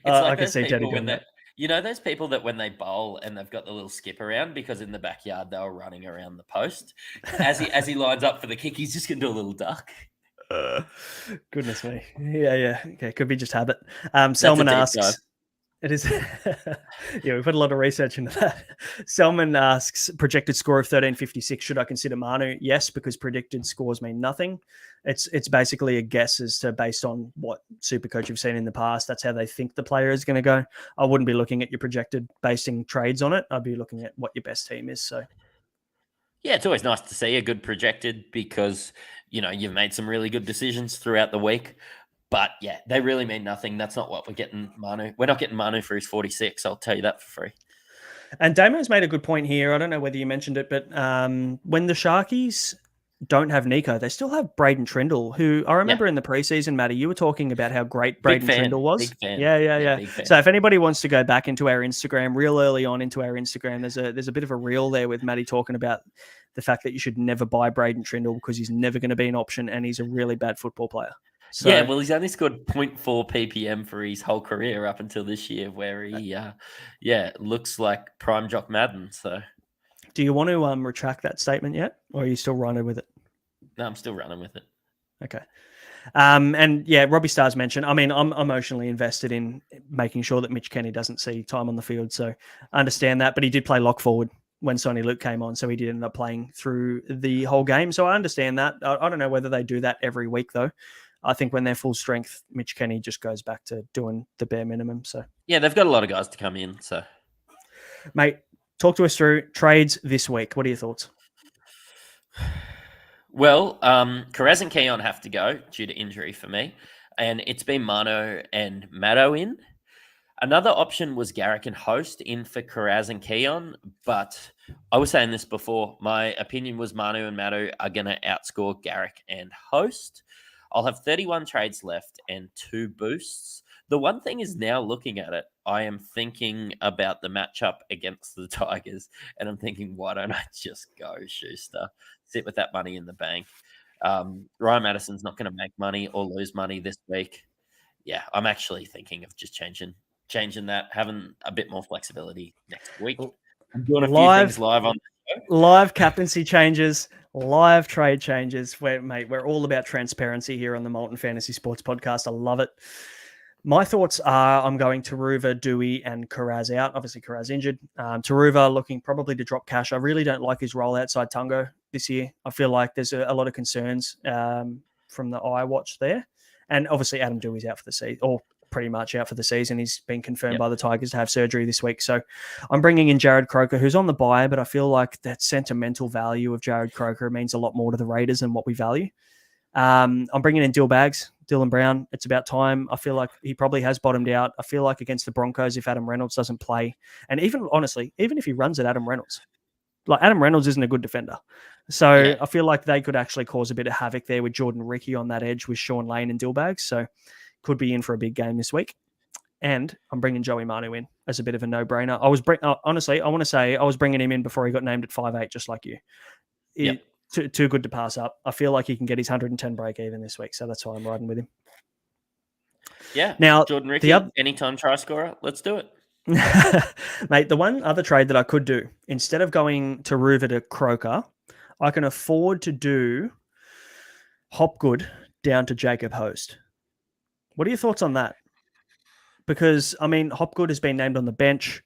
I could see Teddy doing that. You know those people that when they bowl and they've got the little skip around because in the backyard they were running around the post? As he lines up for the kick, he's just going to do a little duck. Goodness me. Yeah. Okay, could be just habit. Selman asks... It is. Yeah, we put a lot of research into that. Selman asks, projected score of 1356. Should I consider Manu? Yes, because predicted scores mean nothing. It's basically a guess as to based on what Supercoach you've seen in the past. That's how they think the player is going to go. I wouldn't be looking at your projected basing trades on it. I'd be looking at what your best team is. So, yeah, it's always nice to see a good projected because, you've made some really good decisions throughout the week. But yeah, they really mean nothing. That's not what we're getting Manu. We're not getting Manu for his 46. I'll tell you that for free. And Damo's made a good point here. I don't know whether you mentioned it, but when the Sharkies don't have Nico, they still have Braden Trindle, who I remember in the preseason, Matty, you were talking about how great Braden Trindle was. Big fan. Yeah. So if anybody wants to go back into our Instagram, real early on into our Instagram, there's a bit of a reel there with Matty talking about the fact that you should never buy Braden Trindle because he's never going to be an option and he's a really bad football player. So, yeah, well, he's only scored 0.4 ppm for his whole career up until this year, where he, looks like prime Jock Madden. So, do you want to retract that statement yet, or are you still running with it? No, I'm still running with it. Okay. And yeah, Robbie Starr's mentioned. I mean, I'm emotionally invested in making sure that Mitch Kenny doesn't see time on the field, so I understand that. But he did play lock forward when Sonny Luke came on, so he did end up playing through the whole game. So I understand that. I don't know whether they do that every week though. I think when they're full strength, Mitch Kenny just goes back to doing the bare minimum. So yeah, they've got a lot of guys to come in. So, mate, talk to us through trades this week. What are your thoughts? Well, Carraz and Keon have to go due to injury for me, and it's been Mano and Maddo in. Another option was Garrick and Host in for Carraz and Keon, but I was saying this before. My opinion was Manu and Maddo are going to outscore Garrick and Host. I'll have 31 trades left and 2 boosts. The one thing is now looking at it, I am thinking about the matchup against the Tigers, and I'm thinking, why don't I just go Schuster? Sit with that money in the bank. Ryan Madison's not going to make money or lose money this week. Yeah, I'm actually thinking of just changing that, having a bit more flexibility next week. I'm doing a few things live on the show. Live captaincy changes Live trade changes. We're all about transparency here on the Molten Fantasy Sports Podcast. I love it. My thoughts are I'm going Taruva, Dewey, and Karaz out. Obviously, Karaz injured. Taruva looking probably to drop cash. I really don't like his role outside Tungo this year. I feel like there's a lot of concerns from the eye watch there. And obviously, Adam Dewey's out for the season, or pretty much out for the season. He's been confirmed by the Tigers to have surgery this week. So I'm bringing in Jared Croker, who's on the bye, but I feel like that sentimental value of Jared Croker means a lot more to the Raiders than what we value. I'm bringing in Dylan Brown. It's about time. I feel like he probably has bottomed out. I feel like against the Broncos, if Adam Reynolds doesn't play, and even honestly, even if he runs at Adam Reynolds, like Adam Reynolds isn't a good defender. So I feel like they could actually cause a bit of havoc there with Jordan Ricky on that edge with Sean Lane and Dillbags. So could be in for a big game this week. And I'm bringing Joey Manu in as a bit of a no-brainer. Honestly, I want to say I was bringing him in before he got named at 5'8", just like you. Too good to pass up. I feel like he can get his 110 break even this week, so that's why I'm riding with him. Yeah. Now, Jordan Ricky, anytime try scorer, let's do it. Mate, the one other trade that I could do, instead of going to Ruva to Croker, I can afford to do Hopgood down to Jacob Host. What are your thoughts on that? Because, I mean, Hopgood has been named on the bench.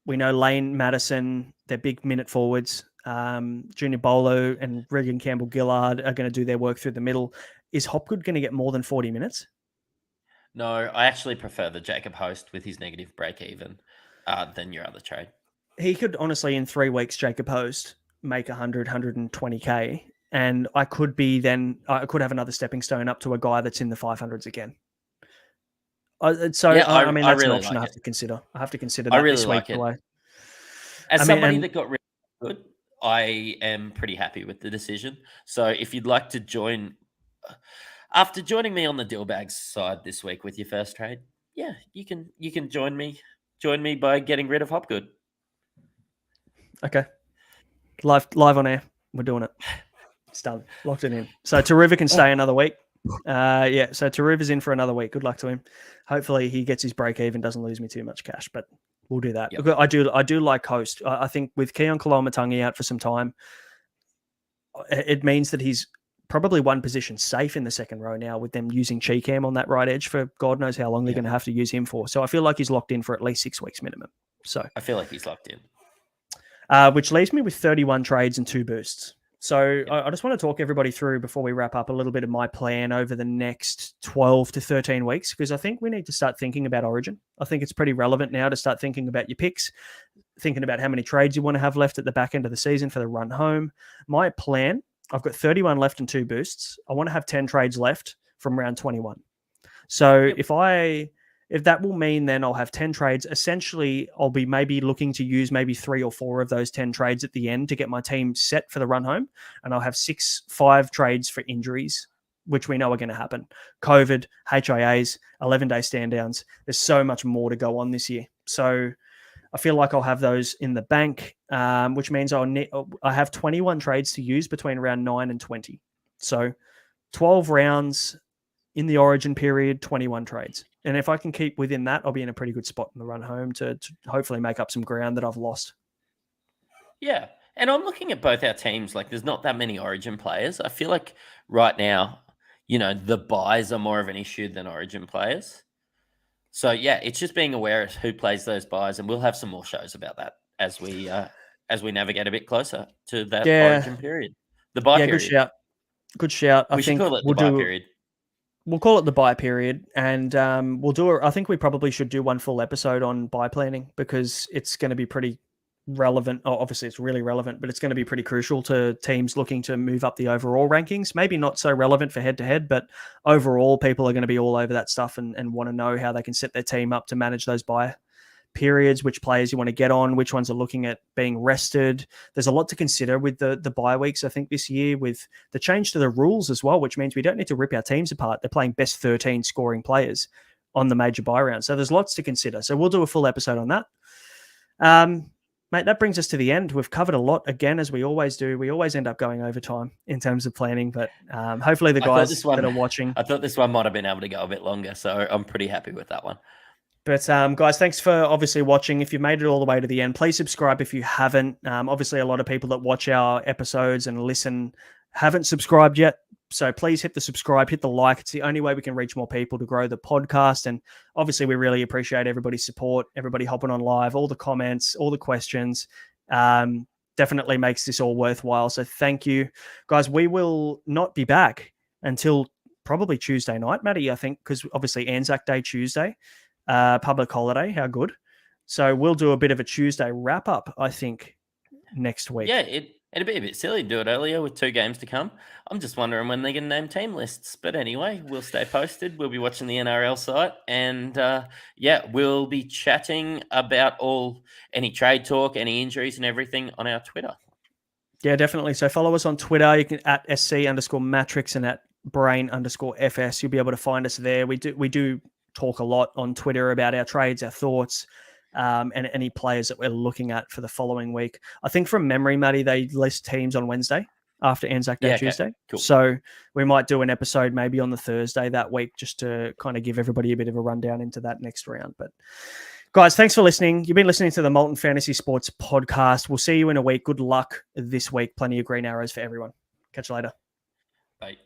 We know Lane, Madison, they're big minute forwards. Junior Bolo and Regan Campbell-Gillard are going to do their work through the middle. Is Hopgood going to get more than 40 minutes? No, I actually prefer the Jacob Host with his negative break even than your other trade. He could honestly, in 3 weeks, Jacob Host make 100, 120K. And I could have another stepping stone up to a guy that's in the 500s again. I mean, that's really an option I have to consider. I have to consider that this week. As somebody that got really good, I am pretty happy with the decision. So if you'd like to join, after joining me on the Dillbags side this week with your first trade, you can join me by getting rid of Hopgood. Okay, live on air, we're doing it. It's done, locked it in. So Taruva can stay another week. So Taruva's in for another week. Good luck to him. Hopefully he gets his break even, doesn't lose me too much cash, but we'll do that. Yep. I do like Host. I think with Keon Koloamatangi out for some time, it means that he's probably one position safe in the second row now with them using Cheekam on that right edge for God knows how long they're going to have to use him for. So I feel like he's locked in for at least 6 weeks minimum. So I feel like he's locked in. Which leaves me with 31 trades and 2 boosts. So I just want to talk everybody through before we wrap up a little bit of my plan over the next 12 to 13 weeks, because I think we need to start thinking about Origin. I think it's pretty relevant now to start thinking about your picks, thinking about how many trades you want to have left at the back end of the season for the run home. My plan, I've got 31 left and 2 boosts. I want to have 10 trades left from round 21. So if that will mean then I'll have 10 trades, essentially I'll be maybe looking to use maybe 3 or 4 of those 10 trades at the end to get my team set for the run home. And I'll have 5 trades for injuries, which we know are going to happen. COVID, HIAs, 11-day stand downs. There's so much more to go on this year. So I feel like I'll have those in the bank, which means I have 21 trades to use between round 9 and 20. So 12 rounds in the Origin period, 21 trades. And if I can keep within that, I'll be in a pretty good spot in the run home to hopefully make up some ground that I've lost. Yeah. And I'm looking at both our teams. Like, there's not that many Origin players. I feel like right now, the buys are more of an issue than Origin players. So, it's just being aware of who plays those buys. And we'll have some more shows about that as we navigate a bit closer to that Origin period. The buy period. Good shout. We should call it the buy period. We'll call it the buy period, and we'll do. I think we probably should do one full episode on buy planning because it's going to be pretty relevant. Oh, obviously, it's really relevant, but it's going to be pretty crucial to teams looking to move up the overall rankings. Maybe not so relevant for head-to-head, but overall, people are going to be all over that stuff and want to know how they can set their team up to manage those buy periods, which players you want to get on, which ones are looking at being rested. There's a lot to consider with the bye weeks, I think, this year with the change to the rules as well, which means we don't need to rip our teams apart. They're playing best 13 scoring players on the major bye round. So there's lots to consider. So we'll do a full episode on that. Mate, that brings us to the end. We've covered a lot again, as we always do. We always end up going over time in terms of planning, but hopefully the guys that are watching. I thought this one might have been able to go a bit longer, so I'm pretty happy with that one. But guys, thanks for obviously watching. If you've made it all the way to the end, please subscribe if you haven't. Obviously, a lot of people that watch our episodes and listen haven't subscribed yet. So please hit the subscribe, hit the like. It's the only way we can reach more people to grow the podcast. And obviously, we really appreciate everybody's support, everybody hopping on live, all the comments, all the questions. Definitely makes this all worthwhile. So thank you, guys. We will not be back until probably Tuesday night, Matty, I think, because obviously Anzac Day Tuesday. Public holiday, how good. So we'll do a bit of a Tuesday wrap up, I think, next week. Yeah, it'd be a bit silly to do it earlier with 2 games to come. I'm just wondering when they're going to name team lists. But anyway, we'll stay posted. We'll be watching the NRL site. And we'll be chatting about any trade talk, any injuries and everything on our Twitter. Yeah, definitely. So follow us on Twitter. You can at SC_Mattrix and at Brain_FS. You'll be able to find us there. We do talk a lot on Twitter about our trades, our thoughts, and any players that we're looking at for the following week. I think from memory, Matty, they list teams on Wednesday after Anzac Day Tuesday. Cool. So we might do an episode maybe on the Thursday that week just to kind of give everybody a bit of a rundown into that next round. But guys, thanks for listening. You've been listening to the Molten Fantasy Sports podcast. We'll see you in a week. Good luck this week. Plenty of green arrows for everyone. Catch you later. Bye.